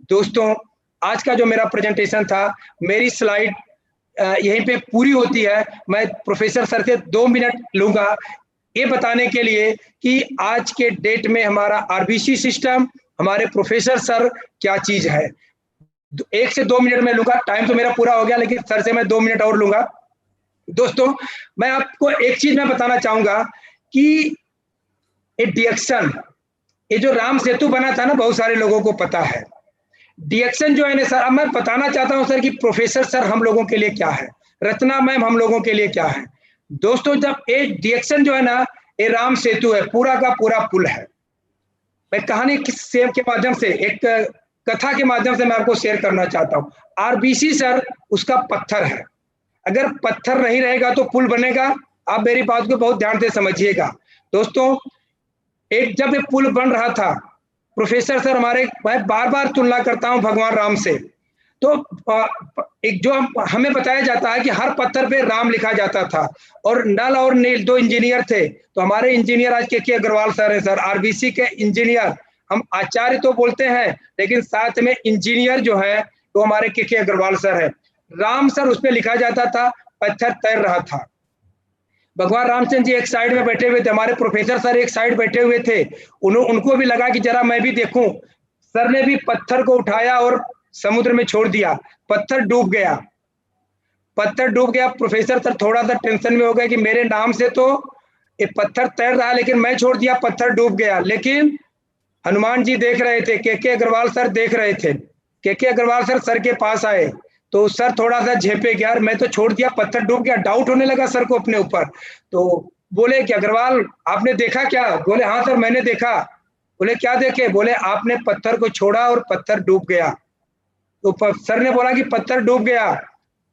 दोस्तों, आज का जो मेरा प्रेजेंटेशन था, मेरी स्लाइड यहीं पे पूरी होती है। मैं प्रोफेसर सर से 2 मिनट लूंगा ये बताने के लिए कि आज के डेट में हमारा आरबीसी सिस्टम, हमारे प्रोफेसर सर क्या चीज है। 1 से 2 मिनट में लूंगा, टाइम तो मेरा पूरा हो गया, लेकिन सर से मैं 2 मिनट और लूंगा। दोस्तों, मैं आपको एक चीज मैं बताना चाहूंगा कि ये डिएक्शन, ये जो राम सेतु बना था ना, बहुत सारे लोगों को पता है। डिएक्शन जो है ना सर, अब मैं बताना चाहता हूं सर कि प्रोफेसर सर हम लोगों के लिए क्या है, रत्ना मैम हम लोगों के लिए क्या है। दोस्तों, जब ये डिएक्शन जो है ना, ये राम सेतु है, पूरा का पूरा पुल है। मैं कहानी के माध्यम से, एक कथा के माध्यम से मैं आपको शेयर करना चाहता हूँ। आरबीसी सर उसका पत्थर है। अगर पत्थर नहीं रहेगा तो पुल बनेगा? आप मेरी बात को बहुत ध्यान से समझिएगा। दोस्तों, एक जब ये पुल बन रहा था, प्रोफेसर सर हमारे, मैं बार बार तुलना करता हूं भगवान राम से, तो एक जो हमें बताया जाता है कि हर पत्थर पे राम लिखा जाता था, और नल और नील 2 इंजीनियर थे। तो हमारे इंजीनियर आज के अग्रवाल सर है सर, आरबीसी के इंजीनियर। हम आचार्य तो बोलते हैं, लेकिन साथ में इंजीनियर जो है वो हमारे के अग्रवाल सर है। राम सर उस पर लिखा जाता था, पत्थर तैर रहा था। भगवान रामचंद्र जी एक साइड में बैठे हुए थे, हमारे प्रोफेसर सर एक साइड बैठे हुए थे। उनको भी लगा कि जरा मैं भी देखूं। सर ने भी पत्थर को उठाया और समुद्र में छोड़ दिया, पत्थर डूब गया। पत्थर डूब गया, प्रोफेसर सर थोड़ा सा टेंशन में हो गए कि मेरे नाम से तो ये पत्थर तैर रहा है, लेकिन मैं छोड़ दिया, पत्थर डूब गया। लेकिन हनुमान जी देख रहे थे, के अग्रवाल सर देख रहे थे। के अग्रवाल सर के पास आए, तो सर थोड़ा सा झेपे कि यार मैं तो छोड़ दिया, पत्थर डूब गया। डाउट होने लगा सर को अपने ऊपर। तो बोले कि अग्रवाल आपने देखा क्या? बोले हाँ सर मैंने देखा। बोले क्या देखे? बोले आपने पत्थर को छोड़ा और पत्थर डूब गया। तो सर ने बोला कि पत्थर डूब गया।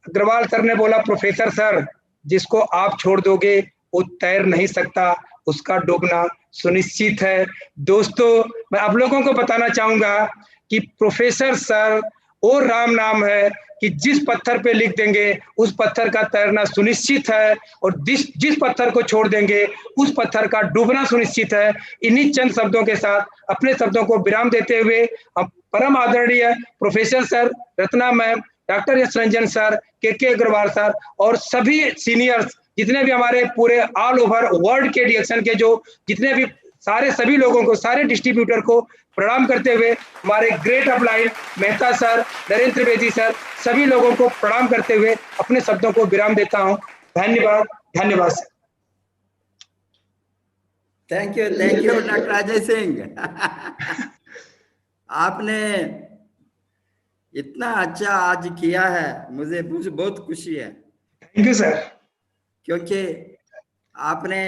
अग्रवाल सर ने बोला प्रोफेसर सर, जिसको आप छोड़ दोगे वो तैर नहीं सकता, उसका डूबना सुनिश्चित है। दोस्तों, मैं आप लोगों को बताना चाहूंगा कि प्रोफेसर सर और राम नाम है कि जिस पत्थर पे लिख देंगे उस पत्थर का तैरना सुनिश्चित है, और जिस पत्थर को छोड़ देंगे उस पत्थर का डूबना सुनिश्चित है। इन्हीं चंद शब्दों के साथ अपने शब्दों को विराम देते हुए हम परम आदरणीय professor sir, Ratna ma'am, doctor S Ranjan sir, के अग्रवाल सर और सभी सीनियर्स, जितने भी हमारे पूरे ऑल ओवर वर्ल्ड के डिएक्शन के जो जितने भी सारे सभी लोगों को, सारे डिस्ट्रीब्यूटर को प्रणाम करते हुए, हमारे great upline Mehta sir, Narendra Trivedi sir, सभी लोगों को प्रणाम करते हुए अपने शब्दों को विराम देता हूं। धन्यवाद, धन्यवाद sir. Thank you doctor Ajay Singh. आपने इतना अच्छा आज किया है, मुझे बहुत खुशी है। Thank you sir. क्योंकि आपने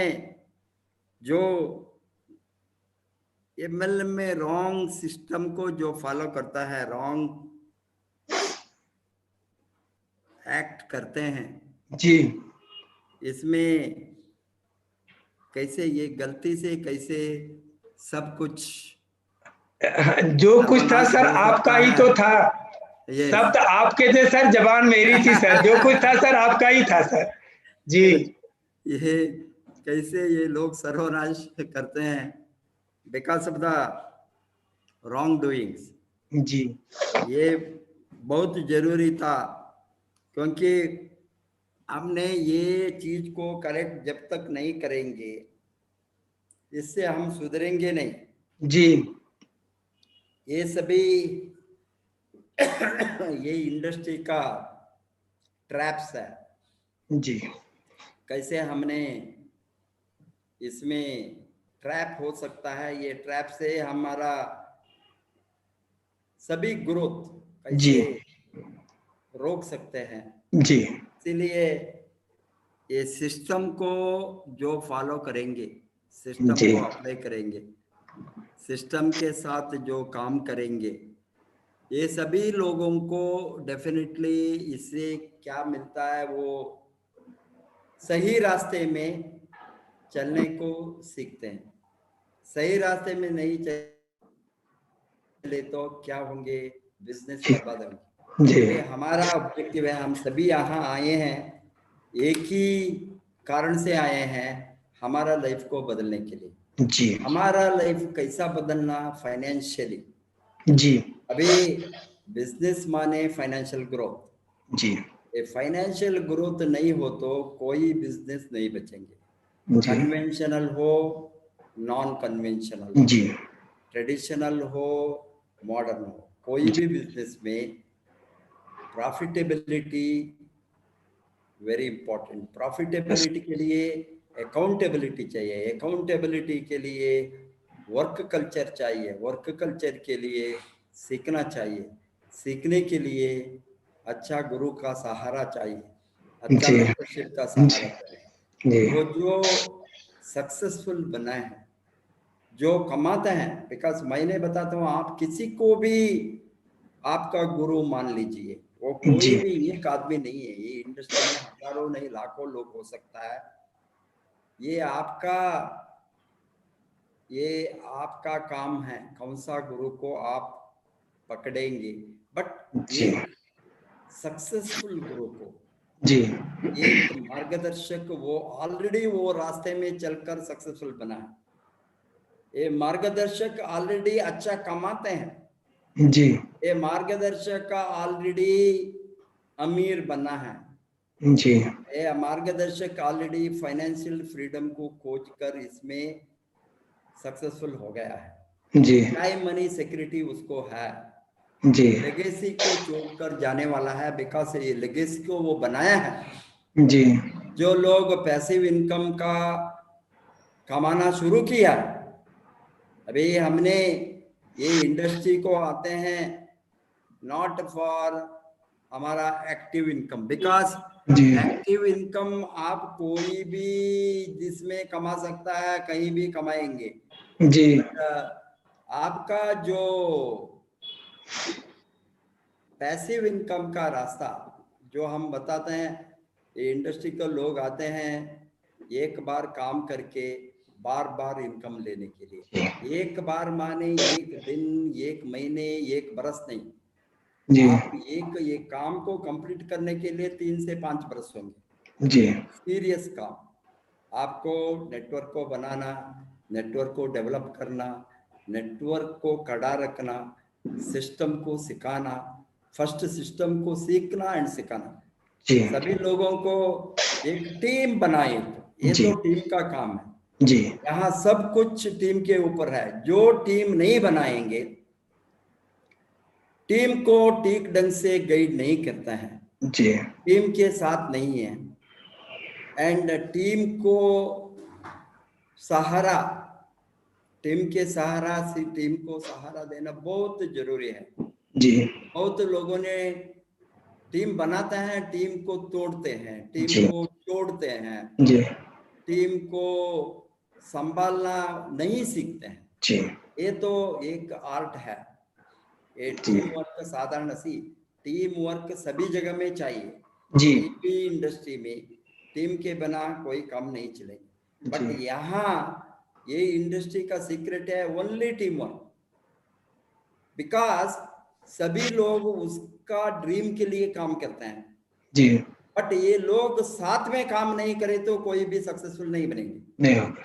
जो एमएल में रॉन्ग सिस्टम को जो फॉलो करता है, रॉन्ग एक्ट करते हैं जी, इसमें कैसे ये गलती से कैसे सब कुछ जो कुछ था सर आपका ही तो था। सब तो आपके थे सर, जबान मेरी थी सर। जो कुछ था सर आपका ही था सर। जी, ये कैसे ये लोग सर्वनाश करते हैं because of the wrong doings. जी, ये बहुत जरूरी था, क्योंकि हमने ये चीज को करेक्ट जब तक नहीं करेंगे, इससे हम सुधरेंगे नहीं। जी ये सभी ये इंडस्ट्री का ट्रैप्स है। जी कैसे हमने इसमें ट्रैप हो सकता है, ये ट्रैप से हमारा सभी ग्रोथ जी कैसे रोक सकते हैं। जी इसीलिए ये सिस्टम को जो फॉलो करेंगे, सिस्टम जी को अप्लाई करेंगे, सिस्टम के साथ जो काम करेंगे, ये सभी लोगों को डेफिनेटली इससे क्या मिलता है, वो सही रास्ते में चलने को सीखते हैं। सही रास्ते में नहीं चले तो क्या होंगे, बिजनेस बर्बाद होंगे। जी ये हमारा ऑब्जेक्टिव है। हम सभी यहाँ आए हैं एक ही कारण से आए हैं, हमारा लाइफ को बदलने के लिए। जी हमारा लाइफ कैसा बदलना, फाइनेंशियली। जी अभी बिजनेस माने फाइनेंशियल ग्रोथ। जी ये फाइनेंशियल ग्रोथ नहीं हो तो कोई बिजनेस नहीं बचेंगे। जी कन्वेंशनल हो, नॉन कन्वेंशनल हो, जी ट्रेडिशनल हो, मॉडर्न हो, कोई भी बिजनेस में प्रॉफिटेबिलिटी वेरी इंपॉर्टेंट। प्रॉफिटेबिलिटी के लिए अकाउंटेबिलिटी चाहिए, अकाउंटेबिलिटी के लिए वर्क कल्चर चाहिए, वर्क कल्चर के लिए सीखना चाहिए, सीखने के लिए अच्छा गुरु का सहारा चाहिए, अच्छा जी मेंटरशिप का सहारा चाहिए। जी वो जो सक्सेसफुल बना है, जो कमाते हैं, बिकॉज मैंने बताता हूँ, आप किसी को भी आपका गुरु मान लीजिए, वो कोई जी भी एक आदमी नहीं है। ये इंडस्ट्री में हजारों नहीं लाखों लोग हो सकता है। ये आपका काम है कौन सा गुरु को आप पकड़ेंगे। बट जी एक सक्सेसफुल गुरु को, जी एक मार्गदर्शक, वो ऑलरेडी वो रास्ते में चलकर सक्सेसफुल बना है। ये मार्गदर्शक ऑलरेडी अच्छा कमाते हैं। जी ये मार्गदर्शक का ऑलरेडी अमीर बना है। जी ये मार्गदर्शक ऑलरेडी फाइनेंशियल फ्रीडम को खोज कर इसमें सक्सेसफुल हो गया है। जी टाइम मनी सिक्योरिटी उसको है। जी लेगेसी को छोड़कर जाने वाला है, बिकॉज ये लेगेसी को वो बनाया है। जी जो लोग पैसिव इनकम का कमाना शुरू किया, अभी हमने ये इंडस्ट्री को आते हैं नॉट फॉर हमारा एक्टिव इनकम, बिकॉज जी एक्टिव इनकम आप कोई भी जिसमें कमा सकता है, कहीं भी कमाएंगे। जी आपका जो पैसिव इनकम का रास्ता जो हम बताते हैं, ये इंडस्ट्री के लोग आते हैं एक बार काम करके बार बार इनकम लेने के लिए। एक बार माने एक दिन, एक महीने, एक बरस नहीं। जी आप एक काम को कंप्लीट करने के लिए 3 से 5 बरस होंगे। जी सीरियस काम। आपको नेटवर्क को बनाना, नेटवर्क को डेवलप करना, नेटवर्क को खड़ा रखना, सिस्टम को सिखाना, फर्स्ट सिस्टम को सीखना एंड सिखाना, जी सभी लोगों को एक टीम बनाए। ये जी तो टीम का काम है। जी यहाँ सब कुछ टीम के ऊपर है। जो टीम नहीं बनाएंगे, टीम को ठीक ढंग से गाइड नहीं करता है, जी टीम के साथ नहीं है, एंड टीम को सहारा, टीम के सहारा से टीम को सहारा देना बहुत जरूरी है। जी बहुत लोगों ने टीम बनाते हैं, टीम को तोड़ते हैं, टीम जी को छोड़ते हैं, जी टीम को संभालना नहीं सीखते हैं। जी ये तो एक आर्ट है। ये जी टीम वर्क साधारण सी, टीम वर्क सभी जगह में चाहिए। जी कोई भी इंडस्ट्री में टीम के बिना कोई काम नहीं चलेगा। बट जी यहाँ ये इंडस्ट्री का सीक्रेट है ओनली टीम वर्क, बिकॉज सभी लोग उसका ड्रीम के लिए काम करते हैं। जी बट ये लोग साथ में काम नहीं करे तो कोई भी सक्सेसफुल नहीं बनेंगे। नहीं होगा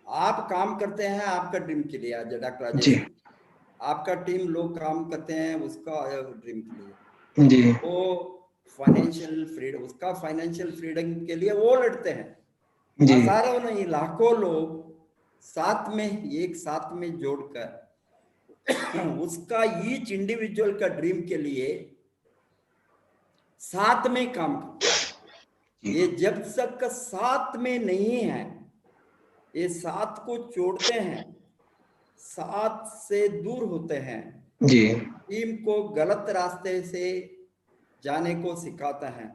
आप काम करते हैं आपका ड्रीम के लिए, आज डॉक्टर राजेश जी जी, आपका टीम लोग काम करते हैं उसका ड्रीम के लिए। जी वो फाइनेंशियल फ्रीडम, उसका फाइनेंशियल फ्रीडम के लिए वो लड़ते हैं। जी हजारों नहीं, लाखों लोग साथ में, एक साथ में जोड़कर उसका ईच इंडिविजुअल का ड्रीम के लिए साथ में काम करते। ये जब तक साथ में नहीं है, ये साथ को जोड़ते हैं, साथ से दूर होते हैं, जी टीम को गलत रास्ते से जाने को सिखाता है,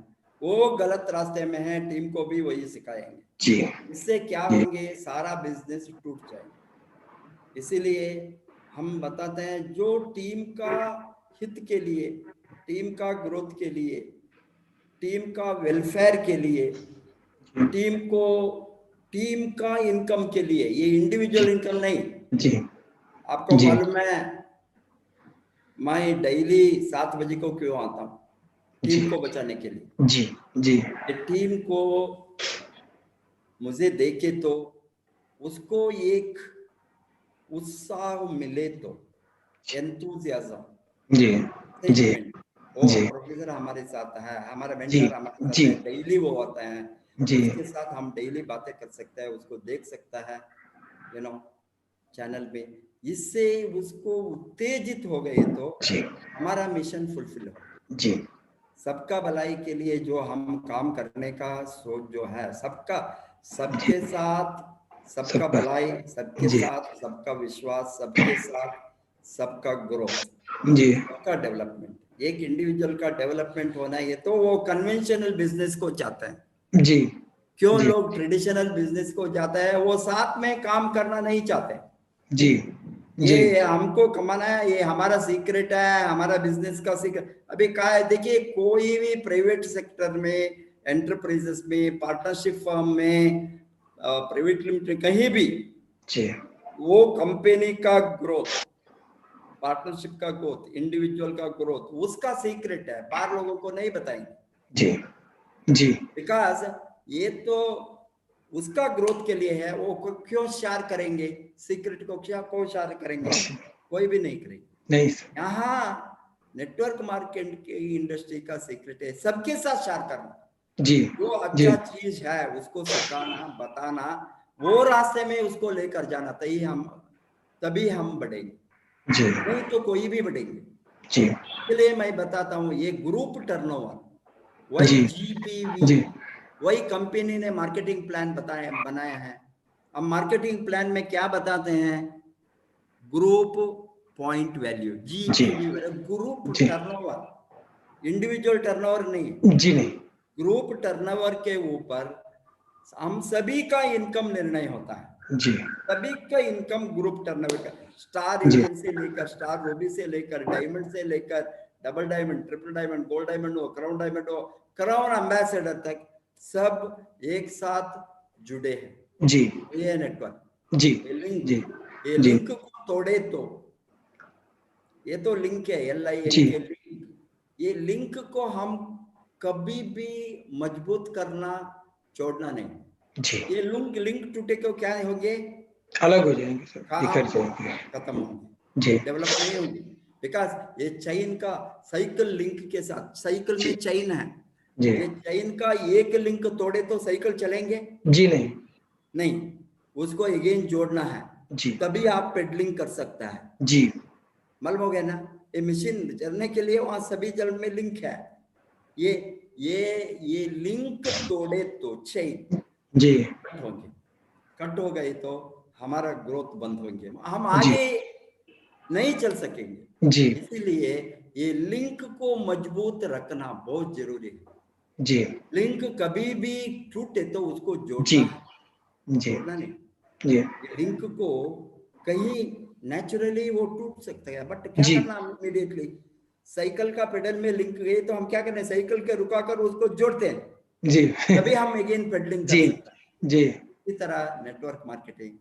वो गलत रास्ते में है, टीम को भी वही सिखाएंगे। जी इससे क्या होंगे, सारा बिजनेस टूट जाएगा। इसीलिए हम बताते हैं जो टीम का हित के लिए, टीम का ग्रोथ के लिए, टीम का वेलफेयर के लिए, टीम का इनकम के लिए, ये इंडिविजुअल इनकम नहीं। जी आपको जी मालूम है मैं डेली 7 बजे को क्यों आता हूँ? जी टीम को बचाने के लिए। जी जी ये टीम को मुझे देखे तो उसको एक उत्साह मिले, तो एंथुसियाज्म, जी जी एक्साइटमेंट। ओ जी प्रोफेसर हमारे साथ है, हमारा जी मेंटर हमारे साथ जी है, डेली वो आता है, जी उसके साथ हम डेली बातें कर सकते हैं, उसको देख सकता है चैनल पे। इससे उसको उत्तेजित हो गए तो जी हमारा मिशन फुलफिल हो। जी सबका भलाई के लिए जो हम काम करने का सोच जो है, सबका, जी सबके साथ सबका सबका भलाई, सबके जी साथ सबका विश्वास, सबके साथ सबका ग्रोथ, जी सबका डेवलपमेंट। एक इंडिविजुअल का डेवलपमेंट होना है, ये तो वो कन्वेंशनल बिजनेस को चाहते हैं। जी क्यों जी लोग ट्रेडिशनल बिजनेस को जाता है? वो साथ में काम करना नहीं चाहते। जी जी ये हमको कमाना है, ये हमारा सीक्रेट है, हमारा बिजनेस का सीक्रेट। अभी क्या है, देखिए कोई भी प्राइवेट सेक्टर में, एंटरप्राइजेस में, पार्टनरशिप फर्म में, प्राइवेट लिमिटेड, कहीं भी जी वो कंपनी का ग्रोथ, पार्टनरशिप का ग्रोथ, इंडिविजुअल का ग्रोथ, उसका सीक्रेट है, बाहर लोगों को नहीं बताएंगे। जी जी बिकॉज ये तो उसका ग्रोथ के लिए है, वो क्यों शेयर करेंगे सीक्रेट को? क्या को शेयर करेंगे? कोई भी नहीं करेंगे। नहीं यहाँ नेटवर्क मार्केट की इंडस्ट्री का सीक्रेट है सबके साथ शेयर करना। जी जो जी अच्छा चीज है उसको सिखाना, बताना, वो रास्ते में उसको लेकर जाना, तभी हम बढ़ेंगे, जी नहीं तो कोई भी बढ़ेंगे। जी इसलिए मैं बताता हूँ, ये ग्रुप टर्नओवर, वही जी जीपीवी, जी वही कंपनी ने मार्केटिंग प्लान बनाया है। अब मार्केटिंग प्लान में क्या बताते हैं? ग्रुप पॉइंट वैल्यू, जी जीपीवी, ग्रुप जी टर्नओवर, इंडिविजुअल टर्नओवर नहीं। जी नहीं ग्रुप टर्नओवर के ऊपर हम सभी का इनकम निर्णय होता है। जी सभी का इनकम ग्रुप टर्नओवर का, स्टार जी एजेंट से लेकर, स्टार रूबी से लेकर, डायमंड से लेकर, double diamond, triple diamond, gold diamond हो, क्राउन एम्बेसडर तक, सब एक साथ जुड़े हैं। जी ये नेटवर्क, जी ये लिंक, जी ये जी लिंक को तोड़े तो, ये तो लिंक है, जी LINK लिंक, ये लिंक को हम कभी भी मजबूत करना, छोड़ना नहीं। जी ये लिंक टूटे को क्या होंगे? अलग हो जाएंगे सर, बिखर खत्म जाएंगे। खत्म होंगे, जी डेवलप नहीं होंगे। बिकॉज ये चेन का साइकिल लिंक के साथ, साइकिल जी में चेन है, जी ये चेन का एक लिंक तोड़े तो साइकिल चलेंगे जी नहीं नहीं, उसको अगेन जोड़ना है, जी तभी आप पेडलिंग कर सकता है। जी मालूम हो गया ना? ये मशीन चलने के लिए वहां सभी जल में लिंक है। ये ये लिंक तोड़े तो चेन जी कट होंगे, कट हो गए तो हमारा ग्रोथ बंद होंगे, हम जी आगे नहीं चल सकेंगे। जी इसीलिए ये लिंक को मजबूत रखना बहुत जरूरी है। जी लिंक कभी भी टूटे तो उसको जी जोड़ना है, जी जोड़ना नहीं। जी ये लिंक को कहीं नेचुरली वो टूट सकता है, बट क्या जी करना इमीडिएटली? साइकिल का पेडल में लिंक गए तो हम क्या करते हैं? साइकिल के रुकाकर उसको जोड़ते हैं, जी तभी हम अगेन पेडलिंग कर जी सकते हैं। जी इसी तरह नेटवर्क मार्केटिंग,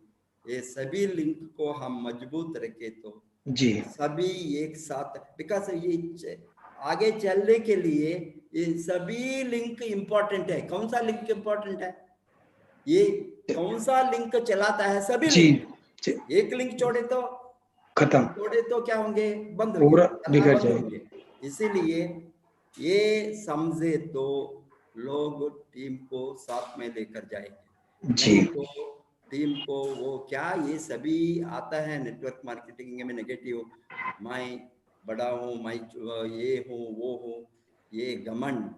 ये सभी लिंक को हम मजबूत रखे तो जी सभी एक साथ, बिकॉज ये आगे चलने के लिए ये सभी लिंक इंपॉर्टेंट है। कौन सा लिंक इंपॉर्टेंट है? ये कौन सा लिंक चलाता है? सभी जी लिंक। जी एक लिंक छोड़े तो, खत्म, तोड़े तो क्या होंगे? बंद होंगे, पूरा चलना बिखर बंद जाएगा। होंगे। इसीलिए ये समझे तो लोग टीम को साथ में लेकर जाएंगे, जी नहीं तो टीम को वो क्या, ये सभी आता है नेटवर्क मार्केटिंग में नेगेटिव, मैं बड़ा हूँ, मैं ये हूँ वो हूँ, ये घमंड,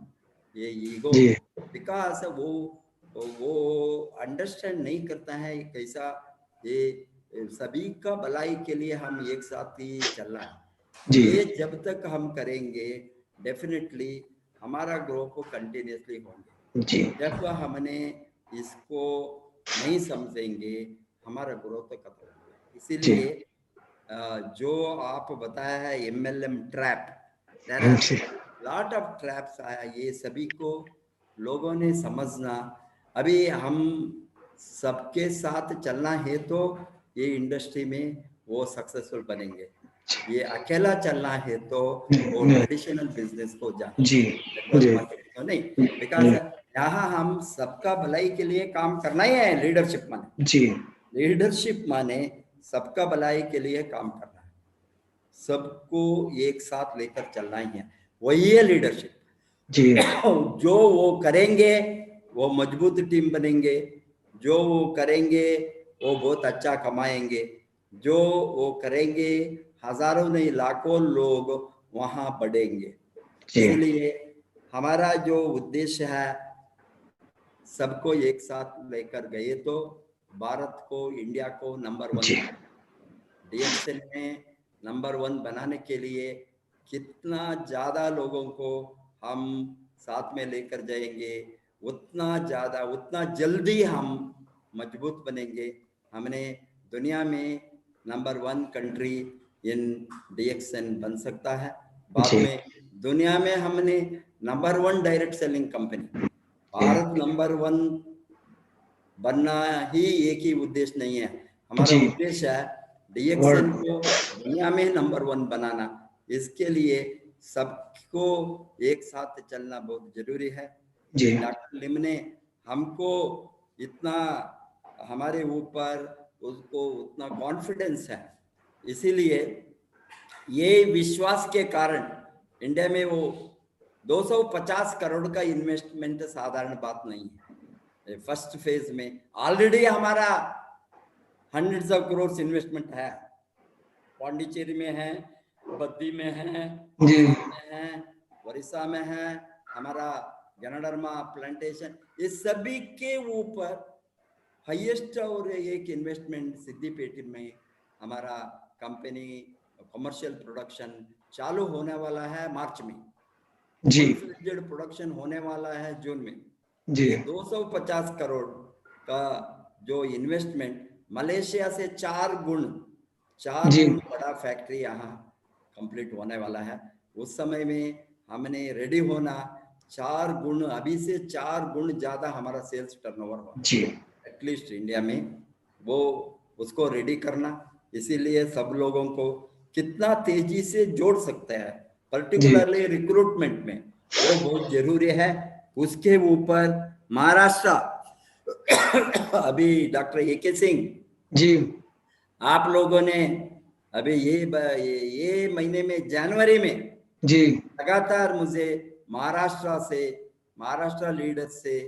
ये ईगो, जी विकास वो अंडरस्टैंड नहीं करता है कैसा, ये सभी का भलाई के लिए हम एक साथ ही चलना है। जी ये जब तक हम करेंगे डेफिनेटली हमारा ग्रोथ कंटिन्यूसली होंगे। जी जब हमने इसको नहीं समझेंगे हमारा ग्रोथ खत्म होगा। इसीलिए जो आप बताया है MLM ट्रैप, देयर आर जी लॉट ऑफ ट्रैप्स आया, ये सभी को लोगों ने समझना। अभी हम सबके साथ चलना है तो ये इंडस्ट्री में वो सक्सेसफुल बनेंगे, ये अकेला चलना है तो वो ट्रेडिशनल बिजनेस को जाना, जी नेटवर्क जी मार्केटिंग को नहीं, बिकॉज यहाँ हम सबका भलाई के लिए काम करना ही है। लीडरशिप माने, जी लीडरशिप माने सबका भलाई के लिए काम करना है, सबको एक साथ लेकर चलना ही है, वही है लीडरशिप। जी जो वो करेंगे वो मजबूत टीम बनेंगे, जो वो करेंगे वो बहुत अच्छा कमाएंगे, जो वो करेंगे हजारों नहीं लाखों लोग वहां बढ़ेंगे। जी इसलिए हमारा जो उद्देश्य है सबको एक साथ लेकर गए तो भारत को, इंडिया को नंबर 1 जी DXN में नंबर 1 बनाने के लिए कितना ज्यादा लोगों को हम साथ में लेकर जाएंगे उतना ज्यादा, उतना जल्दी हम मजबूत बनेंगे। हमने दुनिया में नंबर 1 कंट्री इन DXN बन सकता है। बाद जी में दुनिया में हमने number 1 direct selling company, Bharat number 1 बनना ही एक ही उद्देश्य नहीं है, हमारा जी उद्देश्य है DXN वर्ल्ड को दुनिया में नंबर 1 बनाना। इसके लिए सबको एक साथ चलना बहुत जरूरी है। जी डॉक्टर लिम ने हमको इतना, हमारे ऊपर उसको उतना कॉन्फिडेंस है, इसीलिए ये विश्वास के कारण इंडिया में वो 250 करोड़ का इन्वेस्टमेंट साधारण बात नहीं है। फर्स्ट फेज में ऑलरेडी हमारा हंड्रेड्स ऑफ करोड़ इन्वेस्टमेंट है, पांडिचेरी में है, बद्दी में है, जी में है, उड़ीसा में है, हमारा गनाडरमा प्लांटेशन, इस सभी के ऊपर हाईएस्ट और एक इन्वेस्टमेंट सिद्दीपेट में हमारा कंपनी कमर्शियल प्रोडक्शन चालू होने वाला है मार्च में, जी प्रोडक्शन होने वाला है जून में। जी ये 250 करोड़ का जो इन्वेस्टमेंट मलेशिया से 4 गुण जी बड़ा फैक्ट्री यहाँ कंप्लीट होने वाला है। उस समय में हमने रेडी होना, 4 गुण, अभी से 4 गुण ज्यादा हमारा सेल्स टर्नओवर होना जी एटलीस्ट इंडिया में, वो उसको रेडी करना। इसीलिए सब लोगों को कितना तेजी से जोड़ सकते हैं पर्टिकुलरली रिक्रूटमेंट में वो बहुत जरूरी है। उसके ऊपर महाराष्ट्र अभी डॉक्टर AK सिंह जी आप लोगों ने अभी ये महीने में जनवरी में जी लगातार मुझे महाराष्ट्र लीडर्स से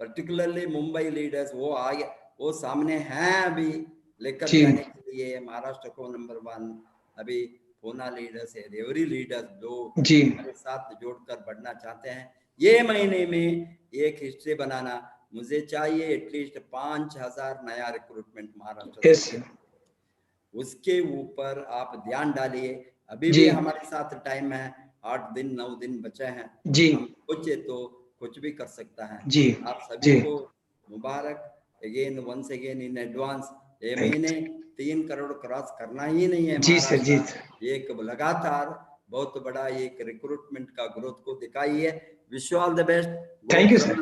पर्टिकुलरली मुंबई लीडर्स वो आगे, वो सामने हैं अभी लेकर जी जाने के लिए महाराष्ट्र को नंबर 1। अभी पूना लीडर्स है, एवरी लीडर्स जो जी हमारे साथ जोड़कर बढ़ना चाहते हैं, ये महीने में एक हिस्ट्री बनाना मुझे चाहिए। एटलीस्ट 5000 नया रिक्रूटमेंट महाराष्ट्र यस से, उसके ऊपर आप ध्यान डालिए। अभी जी भी हमारे साथ टाइम है, 8 दिन 9 दिन बचे हैं, जी हम सोचे तो कुछ भी कर सकता है। जी आप सभी जी को मुबारक again, once again in advance. ये महीने 3 करोड़ क्रॉस करना ही नहीं है जी सर जी महाराष्ट्र, एक लगातार बहुत बड़ा एक रिक्रूटमेंट का ग्रोथ को दिखाई है। Wish you all the best. Thank you sir.